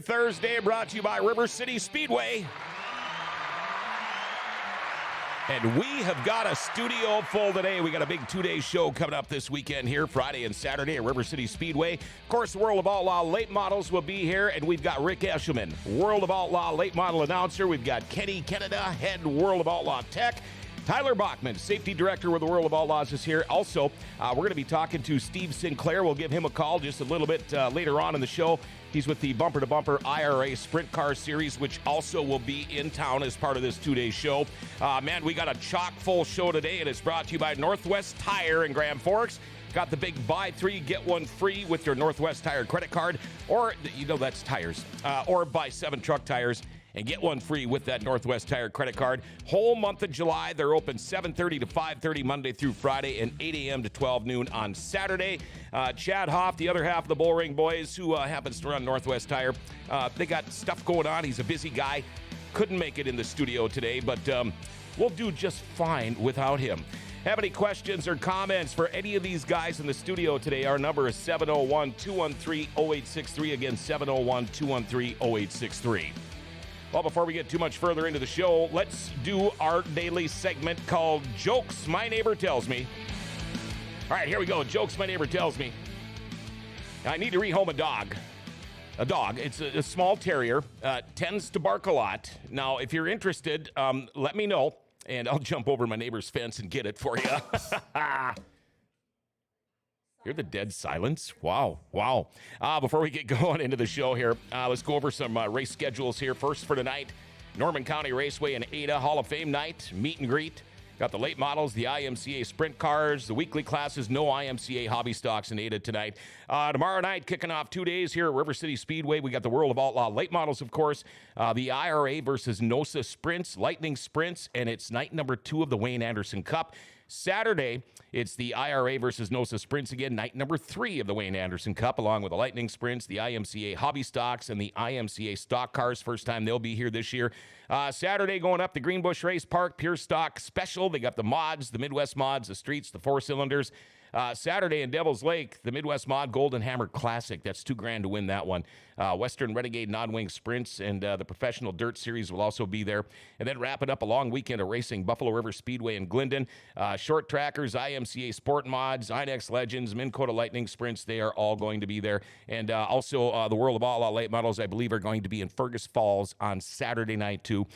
Thursday, brought to you by River City Speedway. And we have got a studio full today. We got a big two-day show coming up this weekend here, Friday and Saturday at River City Speedway. Of course, the World of Outlaw late models will be here, and we've got Rick Eshelman, World of Outlaw late model announcer. We've got Kenneda, head World of Outlaw tech. Tyler Bachman, safety director with the World of Outlaws, is here. Also, we're going to be talking to Steve Sinclair. We'll give him a call just a little bit later on in the show. He's with the Bumper to Bumper IRA Sprint Car Series, which also will be in town as part of this two-day show. Man, we got a chock-full show today, and it's brought to you by Northwest Tire in Grand Forks. Got the big buy three, get one free with your Northwest Tire credit card, or, you know, that's tires, or buy 7 truck tires and get one free with that Northwest Tire credit card. Whole month of July, they're open 7:30 to 5:30 Monday through Friday and 8 a.m. to 12 noon on Saturday. Chad Hoff, the other half of the Bullring boys, who happens to run Northwest Tire, they got stuff going on. He's a busy guy. Couldn't make it in the studio today, but we'll do just fine without him. Have any questions or comments for any of these guys in the studio today? Our number is 701-213-0863. Again, 701-213-0863. Well, before we get too much further into the show, let's do our daily segment called Jokes My Neighbor Tells Me. All right, here we go. Jokes My Neighbor Tells Me. I need to rehome a dog. A dog. It's a small terrier. Tends to bark a lot. Now, if you're interested, let me know, and I'll jump over my neighbor's fence and get it for you. Hear the dead silence? Wow. Before we get going into the show here, let's go over some race schedules here. First for tonight, Norman County Raceway and Ada Hall of Fame night, meet and greet. Got the late models, the IMCA sprint cars, the weekly classes, no IMCA hobby stocks in Ada tonight. Tomorrow night, kicking off 2 days here at River City Speedway. We got the World of Outlaw late models, of course, the IRA versus NOSA sprints, lightning sprints, and it's night number 2 of the Wayne Anderson Cup. Saturday, it's the IRA versus NOSA sprints again, night number 3 of the Wayne Anderson Cup, along with the lightning sprints, the IMCA hobby stocks, and the IMCA stock cars. First time they'll be here this year. Saturday, going up the Greenbush Race Park, Pure Stock Special. They got the mods, the Midwest mods, the streets, the 4-cylinders. Saturday in Devil's Lake, the Midwest Mod Golden Hammer Classic. That's $2,000 to win that one. Western Renegade Non-Wing Sprints and the Professional Dirt Series will also be there. And then wrap it up a long weekend of racing, Buffalo River Speedway in Glendon. Short Trackers, IMCA Sport Mods, Inex Legends, Minn Kota Lightning Sprints, they are all going to be there. And also the World of Outlaw late models, I believe, are going to be in Fergus Falls on Saturday night too.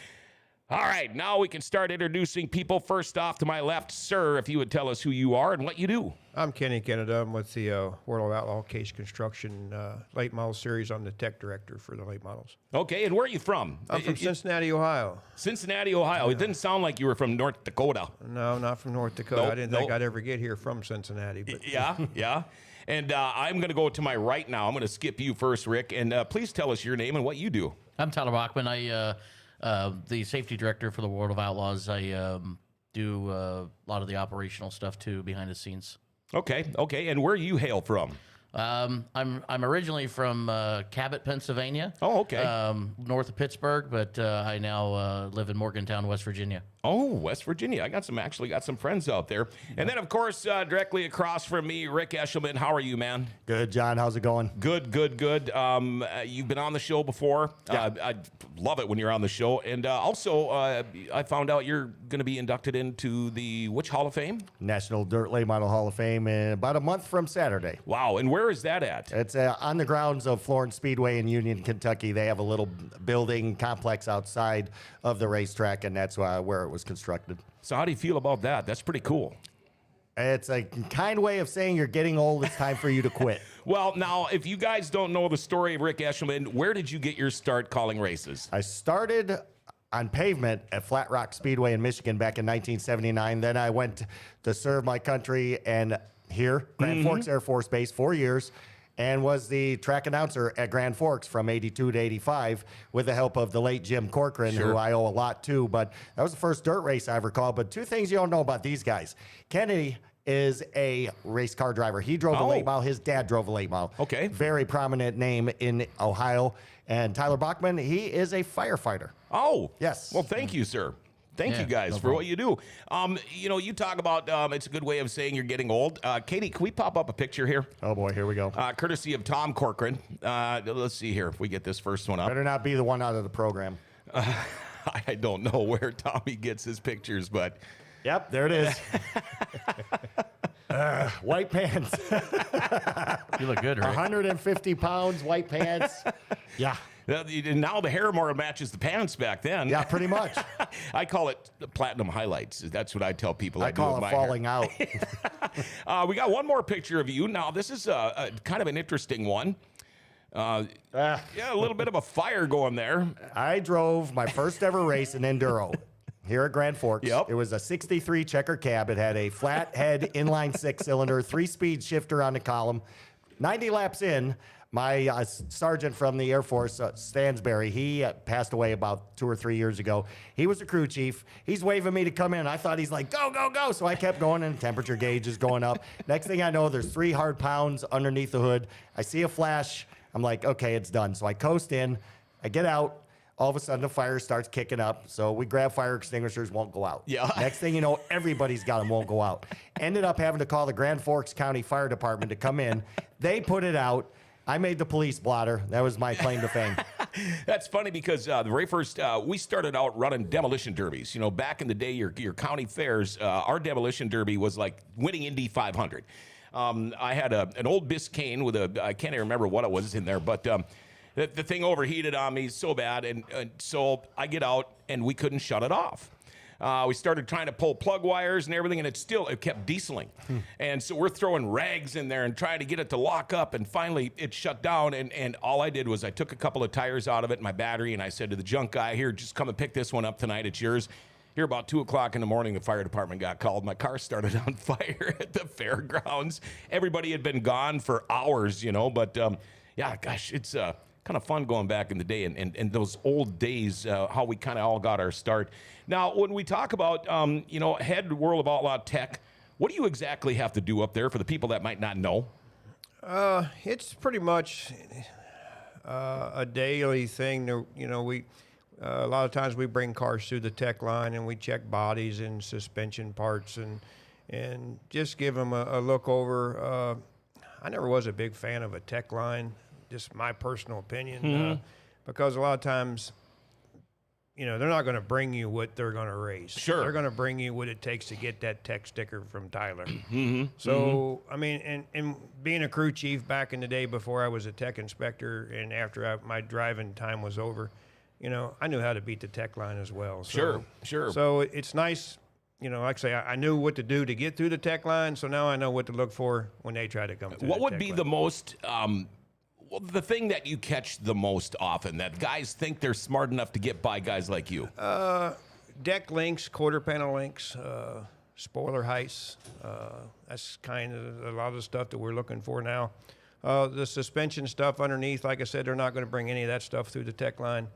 All right, now we can start introducing people. First off, to my left, sir, if you would tell us who you are and what you do. I'm Kenny Kenneda. I'm with the World of Outlaw Case Construction Late Model Series. I'm the tech director for the late models. Okay, and where are you from? I'm from Cincinnati, Ohio. Cincinnati, Ohio. Yeah. It didn't sound like you were from North Dakota. No, not from North Dakota. I didn't think I'd ever get here from Cincinnati. But Yeah. And I'm going to go to my right now. I'm going to skip you first, Rick. And please tell us your name and what you do. I'm Tyler Bachman. The safety director for the World of Outlaws. I do a lot of the operational stuff too, behind the scenes. Okay. And where you hail from? I'm originally from Cabot, Pennsylvania. Oh, okay. North of Pittsburgh, but I now live in Morgantown, West Virginia. Oh, West Virginia. I got some friends out there. And then, of course, directly across from me, Rick Eshelman. How are you, man? Good, John. How's it going? Good. You've been on the show before. Yeah. I love it when you're on the show. And also, I found out you're going to be inducted into the which Hall of Fame? National Dirt Late Model Hall of Fame in about a month from Saturday. Wow. And where is that at? It's on the grounds of Florence Speedway in Union, Kentucky. They have a little building complex outside of the racetrack, and that's where it was constructed. So how do you feel about that? That's pretty cool. It's a kind way of saying you're getting old. It's time for you to quit. Well, now, if you guys don't know the story of Rick Eshelman, where did you get your start calling races? I started on pavement at Flat Rock Speedway in Michigan back in 1979. Then I went to serve my country and here, Grand Forks Air Force Base, 4 years, and was the track announcer at Grand Forks from 82 to 85 with the help of the late Jim Corcoran, who I owe a lot to. But that was the first dirt race I ever called. But two things you don't know about these guys. Kennedy is a race car driver. He drove a late model. His dad drove a late model. Okay. Very prominent name in Ohio. And Tyler Bachman, he is a firefighter. Oh. Yes. Well, thank you, sir. Thank Yeah, you guys no for problem. what you do. You talk about it's a good way of saying you're getting old. Katie, can we pop up a picture here? Oh boy, here we go. Courtesy of Tom Corcoran. Let's see here if we get this first one up. Better not be the one out of the program. I don't know where Tommy gets his pictures, but Yep, there it is. White pants. You look good, Rick. 150 pounds, white pants. Yeah. now the hair more matches the pants back then. Yeah, pretty much. I call it the platinum highlights. That's what I tell people. I do call with it my falling out. hair. We got one more picture of you. Now, this is a kind of an interesting one. Yeah, a little bit of a fire going there. I drove my first ever race in enduro here at Grand Forks. Yep. It was a 63 checker cab. It had a flat head inline 6-cylinder, 3-speed shifter on the column. 90 laps in, my sergeant from the Air Force, Stansberry, he passed away about 2 or 3 years ago. He was a crew chief. He's waving me to come in. I thought he's like, go, go, go. So I kept going, and the temperature gauge is going up. Next thing I know, there's 3 hard pounds underneath the hood. I see a flash. I'm like, okay, it's done. So I coast in. I get out. All of a sudden, the fire starts kicking up. So we grab fire extinguishers, won't go out. Yeah. Next thing you know, everybody's got them, won't go out. Ended up having to call the Grand Forks County Fire Department to come in. They put it out. I made the police blotter. That was my claim to fame. That's funny because the very first, we started out running demolition derbies. You know, back in the day, your county fairs, our demolition derby was like winning Indy 500. I had an old Biscayne with I can't even remember what it was in there, but the thing overheated on me so bad, and so I get out, and we couldn't shut it off. We started trying to pull plug wires and everything, and it kept dieseling. And so we're throwing rags in there and trying to get it to lock up, and finally it shut down, and all I did was I took a couple of tires out of it, my battery, and I said to the junk guy, here, just come and pick this one up tonight, it's yours. Here, about 2 o'clock in the morning, the fire department got called. My car started on fire at the fairgrounds. Everybody had been gone for hours, but yeah, gosh, it's kind of fun going back in the day and those old days, how we kind of all got our start. Now, when we talk about, head World of Outlaw Tech, what do you exactly have to do up there for the people that might not know? It's pretty much a daily thing. We a lot of times we bring cars through the tech line and we check bodies and suspension parts and just give them a look over. I never was a big fan of a tech line, just my personal opinion, because a lot of times, they're not going to bring you what they're going to race. Sure. They're going to bring you what it takes to get that tech sticker from Tyler. So, I mean, and being a crew chief back in the day before I was a tech inspector and after my driving time was over, I knew how to beat the tech line as well. So, Sure. So it's nice, like I say, I knew what to do to get through the tech line, so now I know what to look for when they try to come through What the would tech be line. the most, the thing that you catch the most often, that guys think they're smart enough to get by guys like you? Deck links, quarter panel links, spoiler heights. That's kind of a lot of the stuff that we're looking for now. The suspension stuff underneath, like I said, they're not going to bring any of that stuff through the tech line.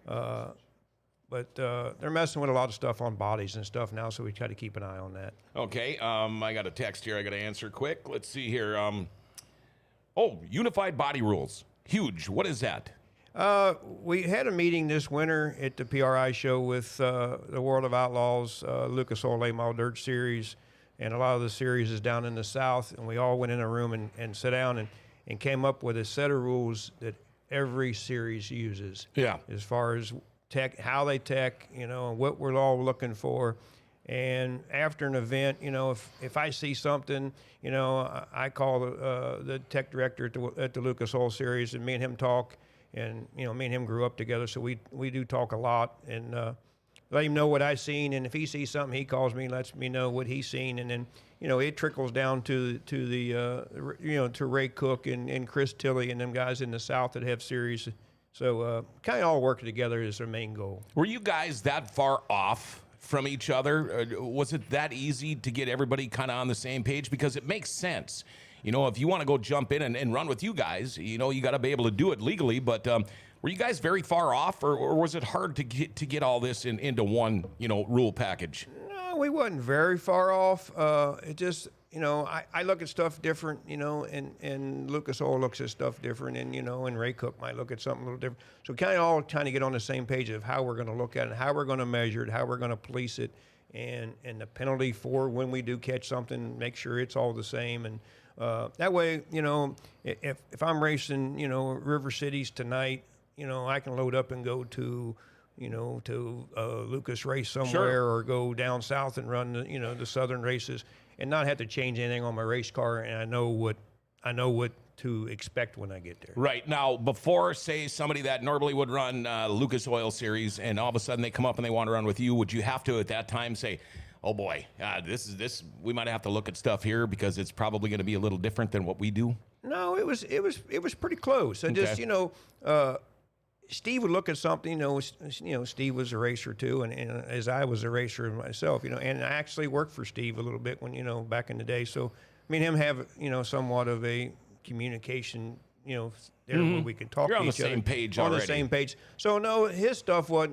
But they're messing with a lot of stuff on bodies and stuff now, so we try to keep an eye on that. Okay, I got a text here I got to answer quick. Let's see here. Unified body rules. Huge. What is that? We had a meeting this winter at the PRI show with the World of Outlaws, Lucas Oil Late Model Dirt Series, and a lot of the series is down in the South, and we all went in a room and sat down and came up with a set of rules that every series uses. Yeah. As far as tech, how they tech, and what we're all looking for. And after an event, if I see something, I call the tech director at the Lucas Oil Series, and me and him talk. And, me and him grew up together, so we do talk a lot. And let him know what I seen. And if he sees something, he calls me and lets me know what he's seen. And then, it trickles down to the, to Ray Cook and Chris Tilley and them guys in the South that have series. So kind of all working together is their main goal. Were you guys that far off from each other? Was it that easy to get everybody kind of on the same page? Because it makes sense. If you want to go jump in and run with you guys, you got to be able to do it legally. But were you guys very far off, or was it hard to get all this into one, rule package? No, we wasn't very far off. It just, I look at stuff different, and Lucas Oil looks at stuff different, and Ray Cook might look at something a little different. So kind of all trying to get on the same page of how we're going to look at it, how we're going to measure it, how we're going to police it, and the penalty for when we do catch something, make sure it's all the same. And that way, if I'm racing, River Cities tonight, I can load up and go to Lucas race somewhere, or go down south and run the southern races, and not have to change anything on my race car, and I know what to expect when I get there. Right. Now, before, say, somebody that normally would run Lucas Oil Series, and all of a sudden they come up and they want to run with you, would you have to at that time say, oh boy, we might have to look at stuff here because it's probably going to be a little different than what we do? No, it was pretty close. And just Steve would look at something. Steve was a racer too, and as I was a racer myself, and I actually worked for Steve a little bit when back in the day. So me and him have somewhat of a communication there where we could talk You're to on each the other. same page on already. the same page. So no, his stuff was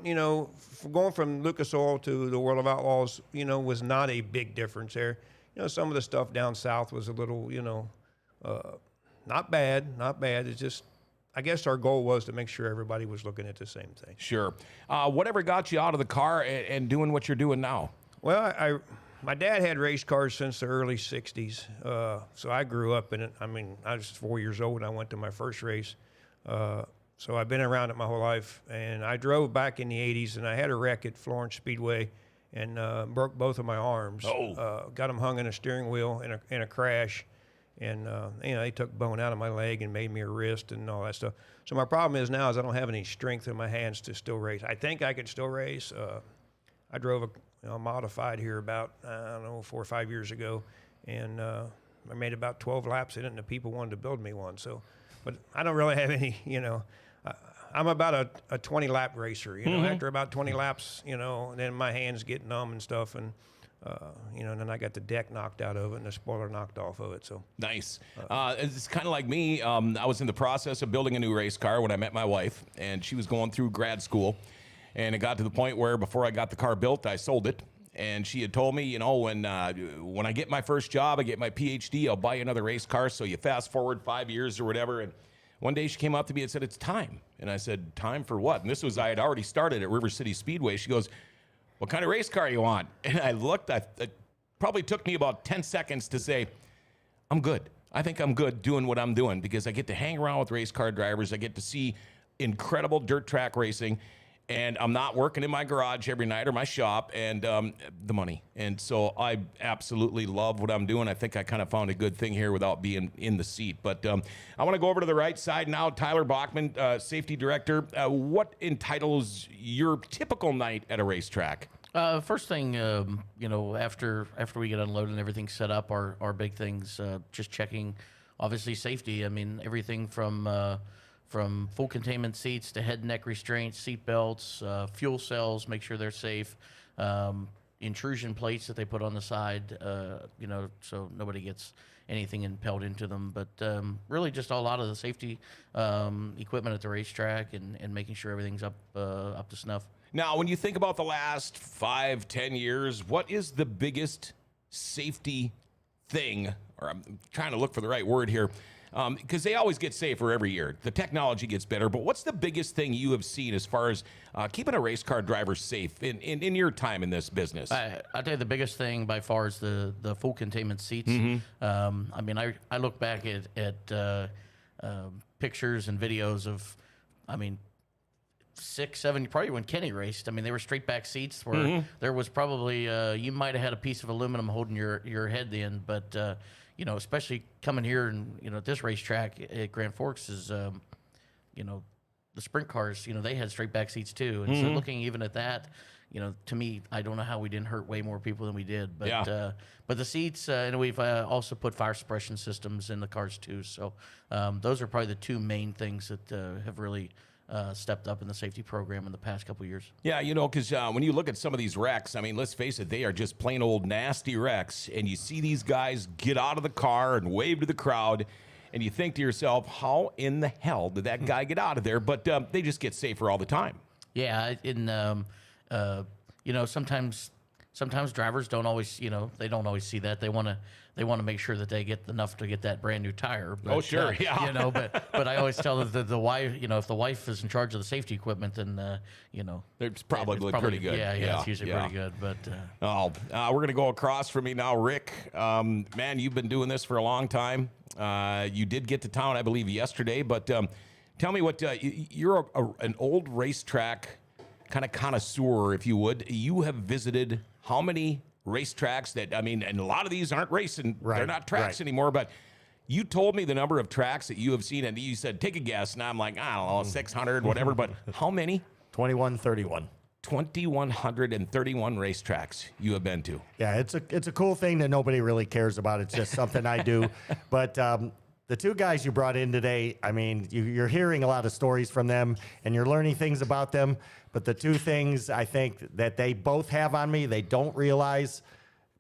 going from Lucas Oil to the World of Outlaws was not a big difference there. Some of the stuff down south was a little not bad. It's just, I guess our goal was to make sure everybody was looking at the same thing. Sure. Whatever got you out of the car and doing what you're doing now? Well, my dad had race cars since the early 60s, so I grew up in it. I mean, I was 4 years old when I went to my first race, so I've been around it my whole life. And I drove back in the 80s, and I had a wreck at Florence Speedway and broke both of my arms. Got them hung in a steering wheel in a crash. And, they took bone out of my leg and made me a wrist and all that stuff. So my problem is now is I don't have any strength in my hands to still race. I think I could still race. I drove a modified here about, 4 or 5 years ago, and I made about 12 laps in it, and the people wanted to build me one. So, but I don't really have any, I'm about a 20-lap racer. After about 20 laps, then my hands get numb and stuff, and and then I got the deck knocked out of it and the spoiler knocked off of it. So nice. It's kind of like me. I was in the process of building a new race car when I met my wife, and she was going through grad school. And it got to the point where before I got the car built, I sold it. And she had told me, when I get my first job, I get my PhD, I'll buy you another race car. So you fast forward 5 years or whatever. And one day she came up to me and said, it's time. And I said, time for what? And I had already started at River City Speedway. She goes, what kind of race car you want? And I looked, it probably took me about 10 seconds to say, I'm good. I think I'm good doing what I'm doing because I get to hang around with race car drivers. I get to see incredible dirt track racing, and I'm not working in my garage every night or my shop, and the money. And so I absolutely love what I'm doing. I think I kind of found a good thing here without being in the seat. But I want to go over to the right side now. Tyler Bachman, safety director. What entitles your typical night at a racetrack? First thing, after we get unloaded and everything set up, our big things, just checking, obviously safety. I mean, everything from full containment seats to head and neck restraints, seat belts, fuel cells, make sure they're safe, intrusion plates that they put on the side, so nobody gets anything impelled into them. But really just a lot of the safety equipment at the racetrack and making sure everything's up to snuff. Now, when you think about the last 5-10 years, what is the biggest safety thing, or I'm trying to look for the right word here, because they always get safer every year. The technology gets better, but what's the biggest thing you have seen as far as keeping a race car driver safe in your time in this business? I'll tell you the biggest thing by far is the full containment seats. I mean, I look back at pictures and videos of, 6, 7, probably when Kenny raced. I mean, they were straight back seats where there was probably, you might have had a piece of aluminum holding your head in, but, especially coming here and, at this racetrack at Grand Forks is, the sprint cars, they had straight back seats too. And so looking even at that, to me, I don't know how we didn't hurt way more people than we did. But but the seats, and we've also put fire suppression systems in the cars too. So those are probably the two main things that have really stepped up in the safety program in the past couple of years. Yeah, because when you look at some of these wrecks, let's face it, they are just plain old nasty wrecks. And you see these guys get out of the car and wave to the crowd, and you think to yourself, how in the hell did that guy get out of there? But they just get safer all the time. Yeah, sometimes sometimes drivers don't always, they don't always see that. They want to make sure that they get enough to get that brand new tire. But, Oh, sure, yeah. But I always tell the wife, if the wife is in charge of the safety equipment, then It's probably pretty good. Yeah, it's usually pretty good. But we're going to go across from me now, Rick. Man, you've been doing this for a long time. You did get to town, I believe, yesterday. But tell me what you're an old racetrack kind of connoisseur, if you would. You have visited how many racetracks and a lot of these aren't racing. Right, They're not tracks anymore, but you told me the number of tracks that you have seen, and you said, take a guess. And I'm like, I don't know, 600, whatever. But how many? 2131. 2,131 racetracks you have been to. Yeah, it's a cool thing that nobody really cares about. It's just something I do. But the two guys you brought in today, you're hearing a lot of stories from them, and you're learning things about them. But the two things I think that they both have on me, they don't realize,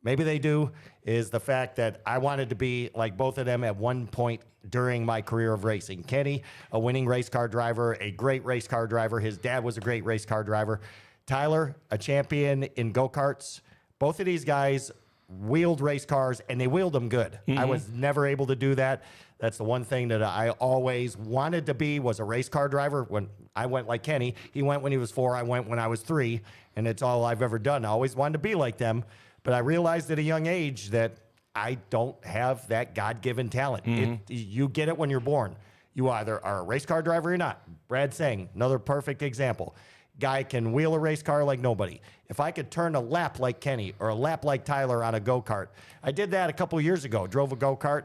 maybe they do, is the fact that I wanted to be like both of them at one point during my career of racing. Kenny, a winning race car driver, a great race car driver. His dad was a great race car driver. Tyler, a champion in go-karts. Both of these guys wheeled race cars, and they wheeled them good. I was never able to do that. That's the one thing that I always wanted to be, was a race car driver. When I went like Kenny, he went when he was 4, I went when I was 3, and it's all I've ever done. I always wanted to be like them, but I realized at a young age that I don't have that God-given talent. You get it when you're born. You either are a race car driver or you're not. Brad Sang, another perfect example. Guy can wheel a race car like nobody. If I could turn a lap like Kenny or a lap like Tyler on a go-kart, I did that a couple years ago. Drove a go-kart,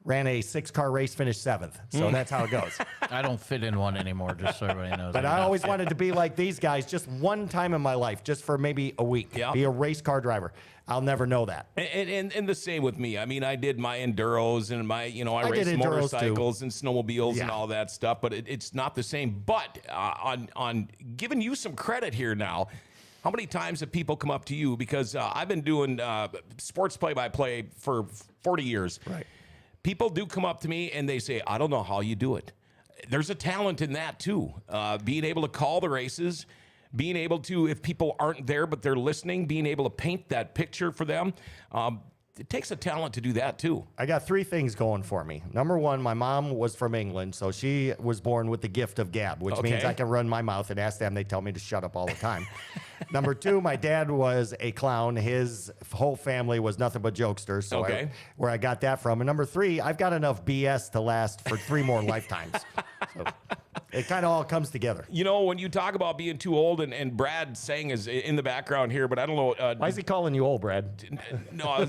ran a 6-car race, finished 7th. So that's how it goes. I don't fit in one anymore, just so everybody knows. But I always wanted to be like these guys just one time in my life, just for maybe a week. Yeah. Be a race car driver. I'll never know that. And the same with me. I did my enduros and I raced did enduros motorcycles and snowmobiles and Yeah. all that stuff, but it's not the same. But on giving you some credit here now, how many times have people come up to you? Because I've been doing sports play-by-play for 40 years. Right. People do come up to me and they say, I don't know how you do it. There's a talent in that too. Being able to call the races, being able to, if people aren't there but they're listening, being able to paint that picture for them. It takes a talent to do that too. I got 3 things going for me. Number 1, my mom was from England, so she was born with the gift of gab, which means I can run my mouth and ask them. They tell me to shut up all the time. Number 2, my dad was a clown. His whole family was nothing but jokesters, so where I got that from. And number 3, I've got enough BS to last for 3 more lifetimes. So it kind of all comes together. When you talk about being too old, and Brad Sang is in the background here, but I don't know. Why is he calling you old, Brad? No.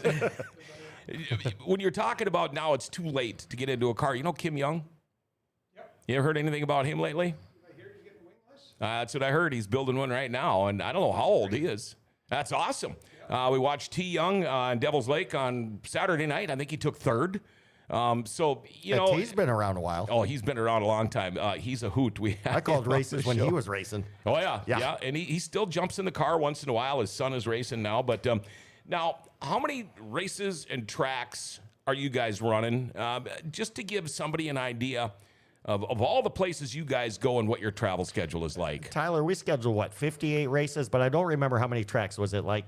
When you're talking about now it's too late to get into a car, Kim Young? Yep. You ever heard anything about him lately? I hear he's getting wingless. That's what I heard. He's building one right now, and I don't know how old he is. That's awesome. We watched T. Young on Devil's Lake on Saturday night. I think he took 3rd. He's been around a while. Oh, he's been around a long time. He's a hoot. I called races when he was racing. Oh, yeah. And he still jumps in the car once in a while. His son is racing now. But now, how many races and tracks are you guys running? Just to give somebody an idea of all the places you guys go and what your travel schedule is like. Tyler, we scheduled, 58 races? But I don't remember how many tracks. Was it like...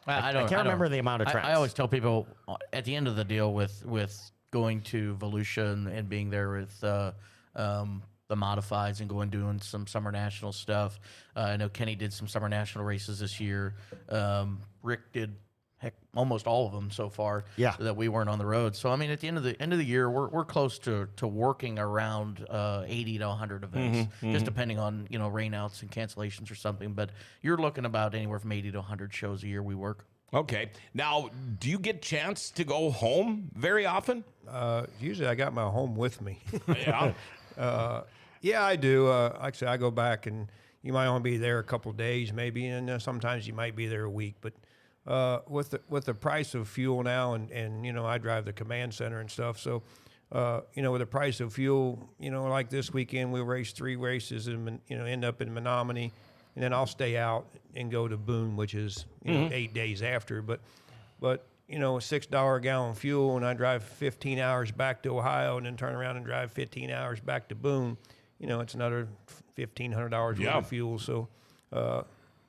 I can't remember the amount of tracks. I always tell people at the end of the deal with going to Volusia and being there with the modifieds and doing some summer national stuff. I know Kenny did some summer national races this year. Rick did almost all of them so far. Yeah. That we weren't on the road. So at the end of the year, we're close to working around 80 to 100 events, just depending on rainouts and cancellations or something. But you're looking about anywhere from 80 to 100 shows a year we work. Okay. Now, do you get a chance to go home very often? Usually I got my home with me. Yeah. Yeah, I do. Like I said, I go back, and you might only be there a couple of days maybe, and sometimes you might be there a week. But with the price of fuel now, and I drive the command center and stuff, so with the price of fuel, like this weekend we'll race 3 races and end up in Menominee, and then I'll stay out and go to Boone, which is 8 days after. But $6 a gallon fuel, and I drive 15 hours back to Ohio, and then turn around and drive 15 hours back to Boone. It's another $1,500 worth of fuel. So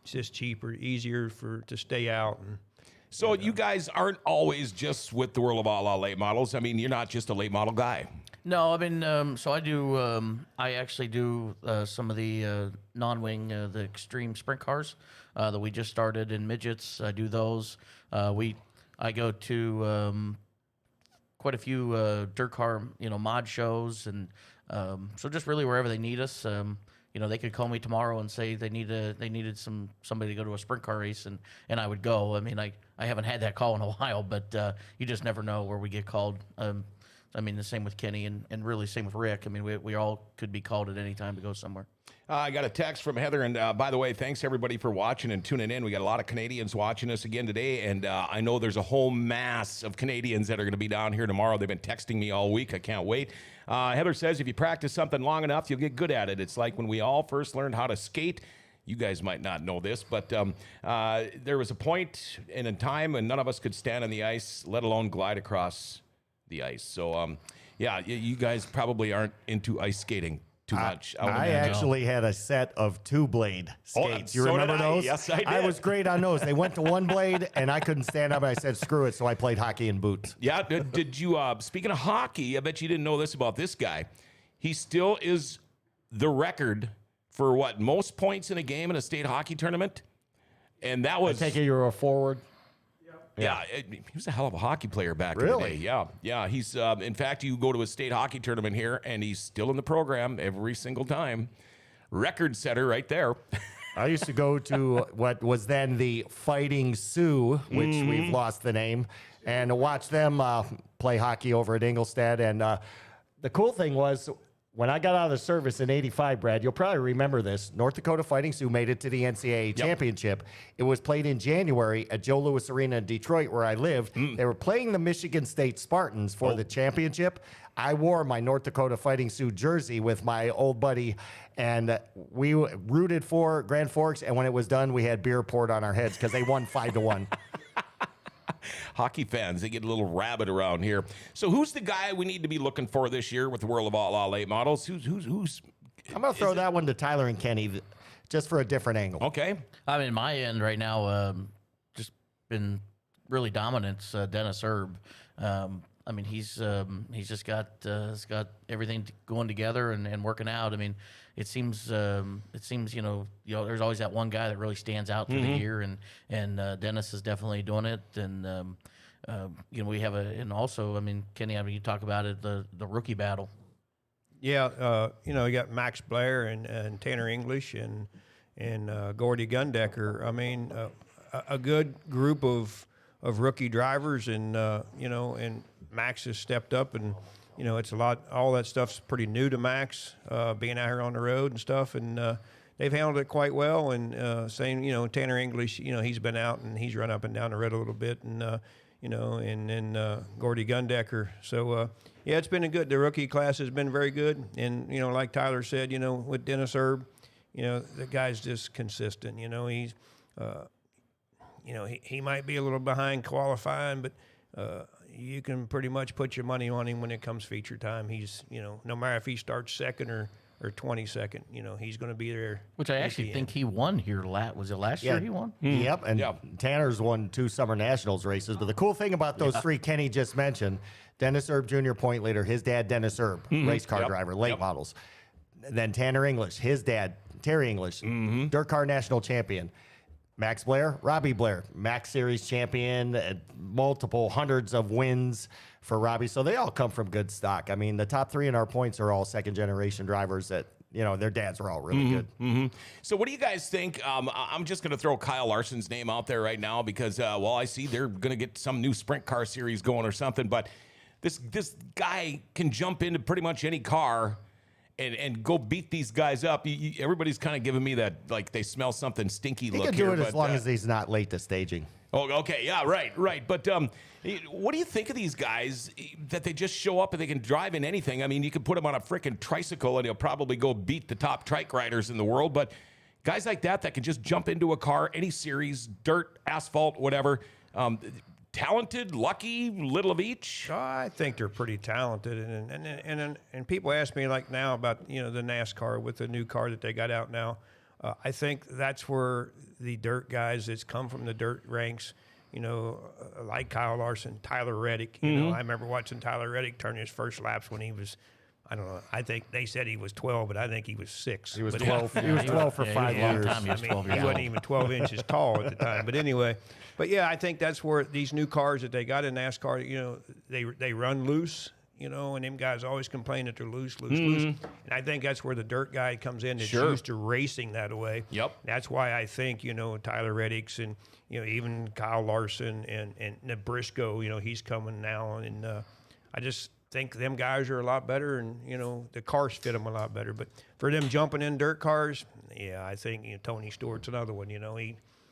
it's just cheaper, easier to stay out. And So you guys aren't always just with the World of Outlaw late models. I mean, you're not just a late model guy. No, I mean, so I do. I actually do some of the non-wing, the extreme sprint cars that we just started in midgets. I do those. I go to quite a few dirt car, mod shows, and so just really wherever they need us. They could call me tomorrow and say they needed somebody to go to a sprint car race, and I would go. I mean, I haven't had that call in a while, but you just never know where we get called. I mean, the same with Kenny and really same with Rick. I mean, we all could be called at any time to go somewhere. I got a text from Heather, and by the way, thanks everybody for watching and tuning in. We got a lot of Canadians watching us again today, and I know there's a whole mass of Canadians that are going to be down here tomorrow. They've been texting me all week. I can't wait. Heather says if you practice something long enough, you'll get good at it. It's like when we all first learned how to skate. You guys might not know this, but there was a point in a time when none of us could stand on the ice, let alone glide across the ice. So, yeah, you guys probably aren't into ice skating too much. I actually had a set of 2-blade skates. You so remember did I. those? Yes, I did. I was great on those. They went to 1 blade, and I couldn't stand up. And I said, screw it. So I played hockey in boots. Yeah. Did you, speaking of hockey, I bet you didn't know this about this guy. He still is the record for most points in a game in a state hockey tournament. And that was. I take it you were a forward. Yeah, he was a hell of a hockey player back in Really? the day. Yeah. He's in fact, you go to a state hockey tournament here, and he's still in the program every single time. Record setter right there. I used to go to what was then the Fighting Sioux, which we've lost the name, and watch them play hockey over at Ingolstadt. And the cool thing was, when I got out of the service in '85, Brad, you'll probably remember this. North Dakota Fighting Sioux made it to the NCAA championship. It was played in January at Joe Louis Arena in Detroit, where I lived. They were playing the Michigan State Spartans for the championship. I wore my North Dakota Fighting Sioux jersey with my old buddy, and we rooted for Grand Forks. And when it was done, we had beer poured on our heads because they won 5-1. Hockey fans, they get a little rabid around here. So who's the guy we need to be looking for this year with the World of Outlaw late models? Who's I'm going to throw that one to Tyler and Kenny just for a different angle. okay? I mean, my end right now, just been really dominant. Dennis Erb. I mean, he's just got everything going together and working out. I mean, it seems there's always that one guy that really stands out through the year, and Dennis is definitely doing it. And we have and also, I mean, Kenny, you talk about it, the rookie battle. Yeah, you got Max Blair and Tanner English and Gordy Gundecker. I mean, a good group of rookie drivers, and and Max has stepped up, and it's a lot. All that stuff's pretty new to Max, being out here on the road and stuff, and they've handled it quite well. And saying, Tanner English, he's been out and he's run up and down the road a little bit, and and then Gordy Gundecker. So yeah, it's been the rookie class has been very good, and like Tyler said, with Dennis Erb, the guy's just consistent. He's he might be a little behind qualifying, but you can pretty much put your money on him when it comes feature time. He's, no matter if he starts second or 22nd, he's going to be there. Which I actually think he won here. Was it last year he won? Yep, and Tanner's won 2 Summer Nationals races. But the cool thing about those 3 Kenny just mentioned, Dennis Erb Jr. point leader, his dad Dennis Erb, race car driver, late models. Then Tanner English, his dad Terry English, dirt car national champion. Max Blair, Robbie Blair, Max Series champion, multiple hundreds of wins for Robbie. So they all come from good stock. I mean, the top 3 in our points are all second-generation drivers that, their dads are all really good. So what do you guys think? I'm just going to throw Kyle Larson's name out there right now because, I see they're going to get some new sprint car series going or something. But this guy can jump into pretty much any car and go beat these guys up. Everybody's kind of giving me that, like, they smell something stinky He look can here. do it as long as he's not late to staging. Oh, okay. Yeah, right. But what do you think of these guys that they just show up and they can drive in anything? I mean, you could put him on a freaking tricycle and he'll probably go beat the top trike riders in the world. But guys like that can just jump into a car, any series, dirt, asphalt, whatever. Talented, lucky, little of each. I think they're pretty talented, and people ask me like now about the NASCAR with the new car that they got out now. I think that's where the dirt guys that's come from the dirt ranks, like Kyle Larson, Tyler Reddick. I remember watching Tyler Reddick turn his first laps when he was, I don't know, I think they said he was 12, but I think he was 6. He was 12. He was 12 for 5 years. He was 12 he years wasn't old. even 12 inches tall at the time. But anyway, I think that's where these new cars that they got in NASCAR, they run loose. And them guys always complain that they're loose. And I think that's where the dirt guy comes in that's used to racing that way. Yep. That's why I think, Tyler Reddick's and, even Kyle Larson and Nabrisco, he's coming now. And I just think them guys are a lot better and, the cars fit them a lot better. But for them jumping in dirt cars, I think Tony Stewart's another one,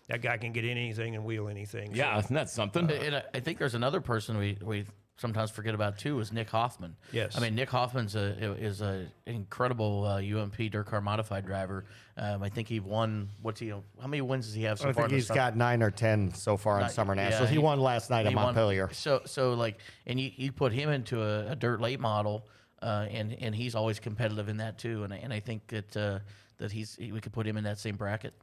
that guy can get in anything and wheel anything. Yeah, isn't that something? And I think there's another person we sometimes forget about too is Nick Hoffman. Yes. I mean, Nick Hoffman's is an incredible UMP dirt car modified driver. I think he won. How many wins does he have so I far? think he's got 9 or 10 so far in Summer Nationals. He won last night at Montpelier. So like, and you put him into a dirt late model, and he's always competitive in that too. And I think that we could put him in that same bracket.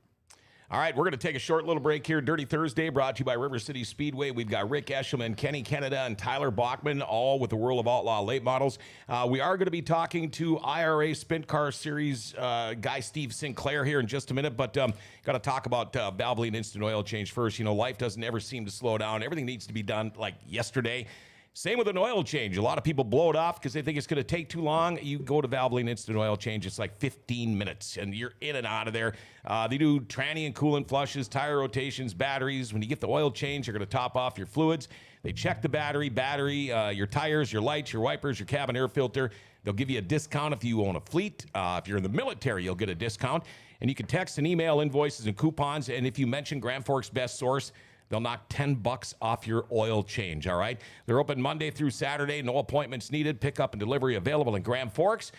All right, we're going to take a short little break here. Dirty Thursday brought to you by River City Speedway. We've got Rick Eshelman, Kenny Kenneda, and Tyler Bachman, all with the World of Outlaw late models. We are going to be talking to IRA Sprint Car Series guy Steve Sinclair here in just a minute, but got to talk about Valvoline instant oil change first. Life doesn't ever seem to slow down. Everything needs to be done like yesterday. Same with an oil change. A lot of people blow it off because they think it's going to take too long. You go to Valvoline Instant Oil Change, it's like 15 minutes, and you're in and out of there. They do tranny and coolant flushes, tire rotations, batteries. When you get the oil change, they're going to top off your fluids. They check the battery, your tires, your lights, your wipers, your cabin air filter. They'll give you a discount if you own a fleet. If you're in the military, you'll get a discount. And you can text and email invoices and coupons. And if you mention Grand Forks Best Source, they'll knock $10 off your oil change, all right? They're open Monday through Saturday. No appointments needed. Pickup and delivery available in Grand Forks.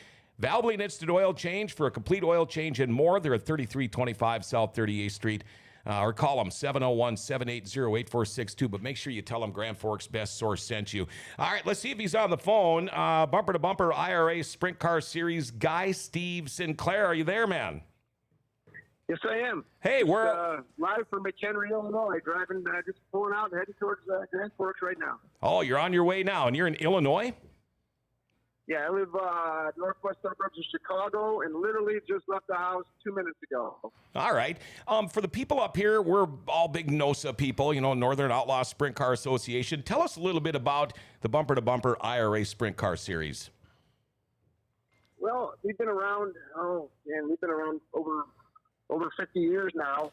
Valvoline Instant Oil Change for a complete oil change and more. They're at 3325 South 38th Street. Or call them 701-780-8462. But make sure you tell them Grand Forks Best Source sent you. All right, let's see if he's on the phone. Bumper to Bumper IRA Sprint Car Series guy Steve Sinclair. Are you there, man? Yes, I am. Hey, we're live from McHenry, Illinois, driving, just pulling out and heading towards Grand Forks right now. Oh, you're on your way now, and you're in Illinois? Yeah, I live northwest suburbs of Chicago and literally just left the house 2 minutes ago. All right. For the people up here, we're all big NOSA people, Northern Outlaw Sprint Car Association. Tell us a little bit about the Bumper to Bumper IRA Sprint Car Series. Well, we've been around, over 50 years now,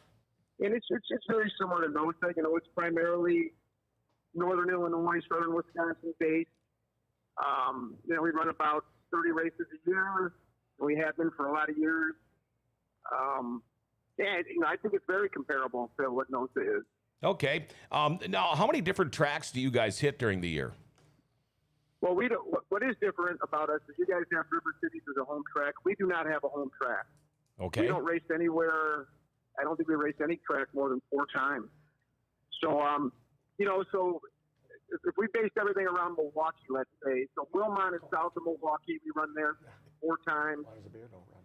and it's very similar to NOSA. It's primarily Northern Illinois, Southern Wisconsin based. We run about 30 races a year. We have been for a lot of years. I think it's very comparable to what NOSA is. Okay. Now, how many different tracks do you guys hit during the year? Well, we don't. What is different about us is you guys have River Cities as a home track. We do not have a home track. Okay. We don't race anywhere. I don't think we race any track more than 4 times. So, so if we based everything around Milwaukee, let's say, so Wilmot is south of Milwaukee, we run there 4 times.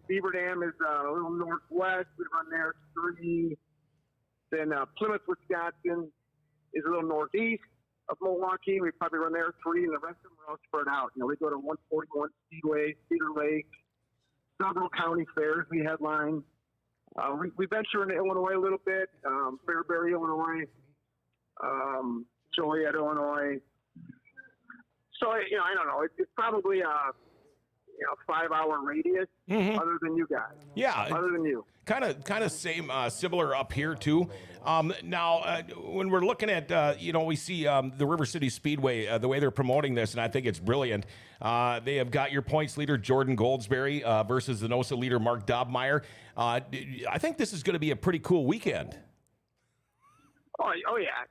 Beaver Dam is a little northwest, we run there 3. Then Plymouth, Wisconsin is a little northeast of Milwaukee. We probably run there 3, and the rest of them are all spread out. We go to 141 Speedway, Cedar Lake, several county fairs we headline. We venture into Illinois a little bit, Fairbury, Illinois, Joliet, Illinois. So, I don't know. It's probably a 5-hour radius other than you guys. Yeah. Other than you. Kind of same, similar up here too. Now, when we're looking at, we see the River City Speedway, the way they're promoting this, and I think it's brilliant. They have got your points leader, Jordan Goldsberry, versus the NOSA leader, Mark Dobmeyer. I think this is going to be a pretty cool weekend. Oh yeah.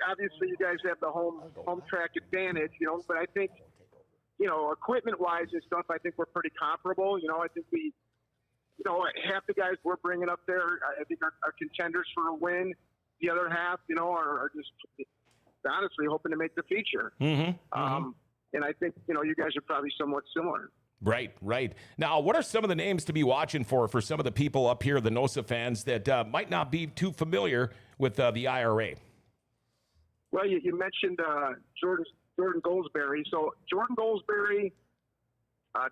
Obviously you guys have the home track advantage, but I think, equipment-wise and stuff, I think we're pretty comparable. I think we, half the guys we're bringing up there, I think are contenders for a win. The other half, are just honestly hoping to make the feature. And I think, you guys are probably somewhat similar. Right, right. Now, what are some of the names to be watching for some of the people up here, the NOSA fans, that might not be too familiar with the IRA? Well, you mentioned Jordan Goldsberry. So Jordan Goldsberry,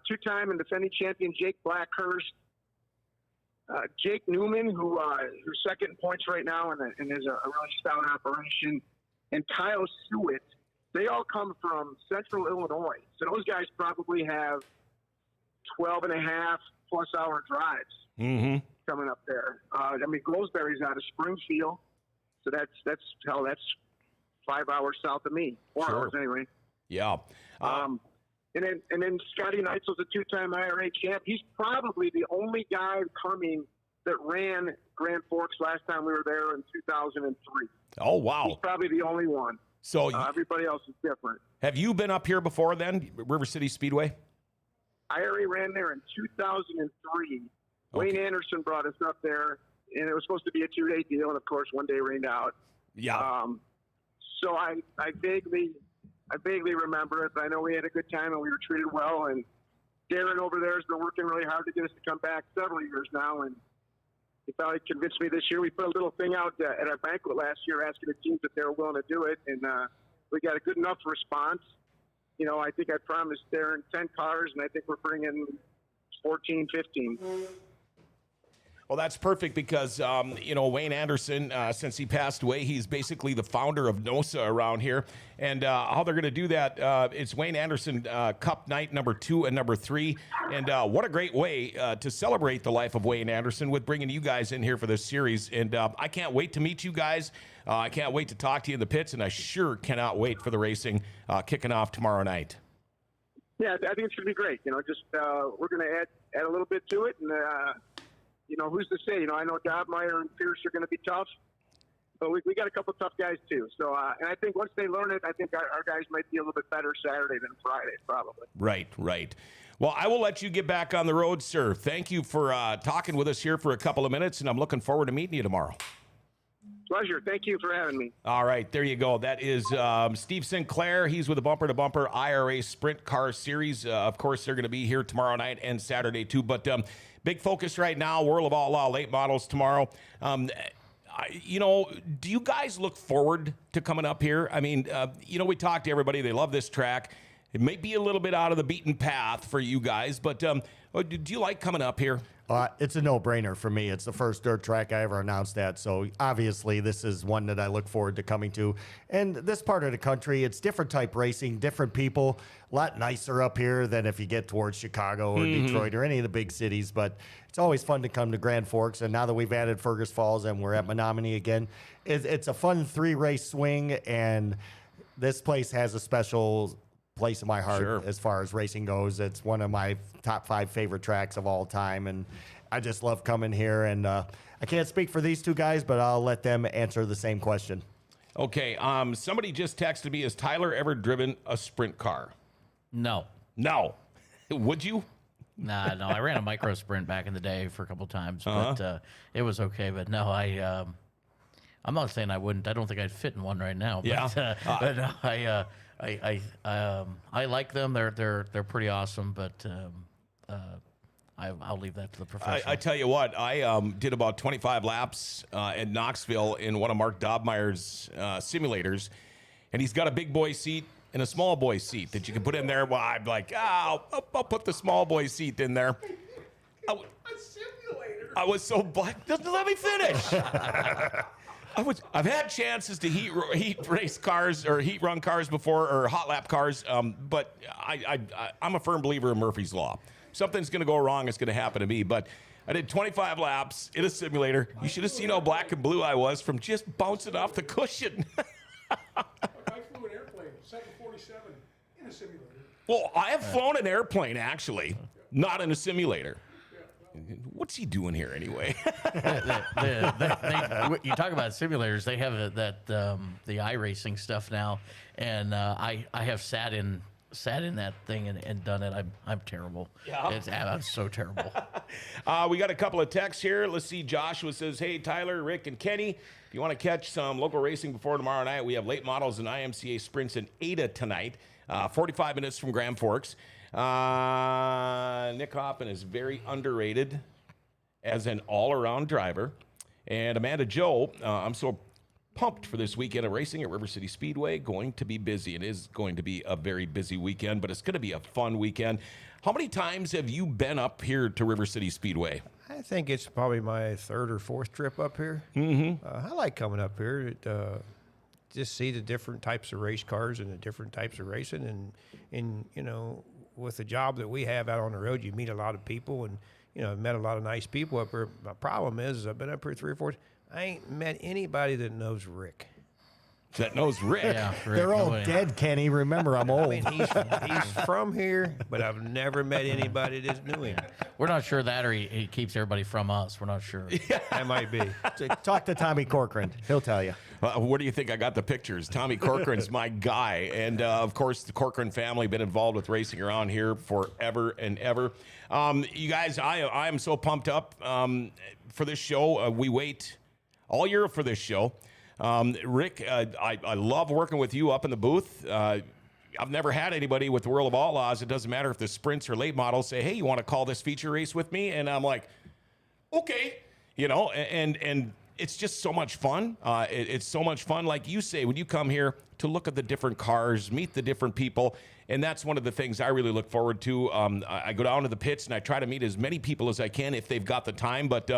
two-time and defending champion Jake Blackhurst, Jake Newman, who's second in points right now and is a really stout operation, and Kyle Sewitt. They all come from Central Illinois. So those guys probably have 12 and a half plus hour drives coming up there. Goldsberry's out of Springfield, so that's 5 hours south of me, 4 hours anyway. Yeah. And then Scotty Neitzel's a two-time IRA champ. He's probably the only guy coming that ran Grand Forks last time we were there in 2003. Oh, wow. He's probably the only one. So everybody else is different. Have you been up here before then, River City Speedway? IRA ran there in 2003. Wayne Anderson brought us up there, and it was supposed to be a 2-day deal, and of course, one day rained out. Yeah. So I vaguely remember it, but I know we had a good time and we were treated well. And Darren over there has been working really hard to get us to come back several years now, and he finally convinced me this year. We put a little thing out at our banquet last year asking the teams if they were willing to do it, and we got a good enough response. I think I promised Darren 10 cars, and I think we're bringing 14, 15. Well, that's perfect because, Wayne Anderson, since he passed away, he's basically the founder of NOSA around here. And how they're going to do that, it's Wayne Anderson Cup Night number 2 and number 3. And what a great way to celebrate the life of Wayne Anderson with bringing you guys in here for this series. And I can't wait to meet you guys. I can't wait to talk to you in the pits. And I sure cannot wait for the racing kicking off tomorrow night. Yeah, I think it's going to be great. We're going to add a little bit to it. And, who's to say? I know Dobmeyer and Pierce are going to be tough, but we got a couple tough guys too. So, and I think once they learn it, I think our guys might be a little bit better Saturday than Friday, probably. Right. Well, I will let you get back on the road, sir. Thank you for talking with us here for a couple of minutes, and I'm looking forward to meeting you tomorrow. Pleasure. Thank you for having me. All right, there you go. That is Steve Sinclair. He's with the Bumper to Bumper IRA Sprint Car Series. Of course, they're going to be here tomorrow night and Saturday too. But big focus right now, World of Outlaw late models tomorrow. Do you guys look forward to coming up here? I mean, we talk to everybody. They love this track. It may be a little bit out of the beaten path for you guys, but do you like coming up here? It's a no-brainer for me. It's the first dirt track I ever announced at, so obviously this is one that I look forward to coming to. And this part of the country, it's different type racing, different people, a lot nicer up here than if you get towards Chicago or Detroit or any of the big cities. But it's always fun to come to Grand Forks, and now that we've added Fergus Falls and we're at Menominee again, it's a fun 3-race swing, and this place has a special place in my heart as far as racing goes. It's one of my top 5 favorite tracks of all time, and I just love coming here. And I can't speak for these two guys, but I'll let them answer the same question. Okay, somebody just texted me, has Tyler ever driven a sprint car? No. Would you? No. I ran a micro sprint back in the day for a couple times, but it was okay. But no, I'm not saying I wouldn't. I don't think I'd fit in one right now. But, but no, I like them. They're pretty awesome, but I'll leave that to the professionals. I tell you what, I did about 25 laps at Knoxville in one of Mark Dobmeyer's simulators, and he's got a big boy seat and a small boy seat that you can put in there. Well, I'm like, I'll put the small boy seat in there. A simulator? I was so black. Just let me finish. I've had chances to heat race cars or heat run cars before, or hot lap cars, but I'm a firm believer in Murphy's Law. Something's going to go wrong, it's going to happen to me. But I did 25 laps in a simulator. You should have seen how black and blue I was from just bouncing off the cushion. I flew an airplane, 747, in a simulator. Well, I have flown an airplane, actually, not in a simulator. What's he doing here anyway? You talk about simulators. They have the iRacing stuff now, and I have sat in that thing and done it. I'm terrible. Yeah. I'm so terrible. We got a couple of texts here. Let's see. Joshua says, "Hey Tyler, Rick, and Kenny, if you want to catch some local racing before tomorrow night, we have late models and IMCA sprints in Ada tonight, 45 minutes from Grand Forks." Nick Hoffman is very underrated as an all-around driver. And Amanda Joe, I'm so pumped for this weekend of racing at River City Speedway. Going to be busy. It is going to be a very busy weekend, but it's going to be a fun weekend. How many times have you been up here to River City Speedway? I think it's probably my third or fourth trip up here. Mm-hmm. I like coming up here. Just see the different types of race cars and the different types of racing. And you know, with the job that we have out on the road, you meet a lot of people. And, you know, I've met a lot of nice people up here. My problem is I've been up here 3 or 4 I ain't met anybody that knows Rick. That knows Rick. Yeah, Rick, They're all nobody. dead, Kenny. Remember, I'm old. I mean, he's from here, but I've never met anybody that knew him. We're not sure that, or he keeps everybody from us. We're not sure. That might be. Talk to Tommy Corcoran. He'll tell you. Where do you think I got the pictures? Tommy Corcoran's my guy. And, of course, the Corcoran family been involved with racing around here forever and ever. You guys, I am so pumped up for this show. We wait all year for this show. Rick, I love working with you up in the booth. I've never had anybody with the World of Outlaws. It doesn't matter if the sprints or late models say, hey, you want to call this feature race with me? And I'm like, okay, you know, and it's just so much fun. It's so much fun. Like you say, when you come here to look at the different cars, meet the different people. And that's one of the things I really look forward to. I go down to the pits and I try to meet as many people as I can if they've got the time. But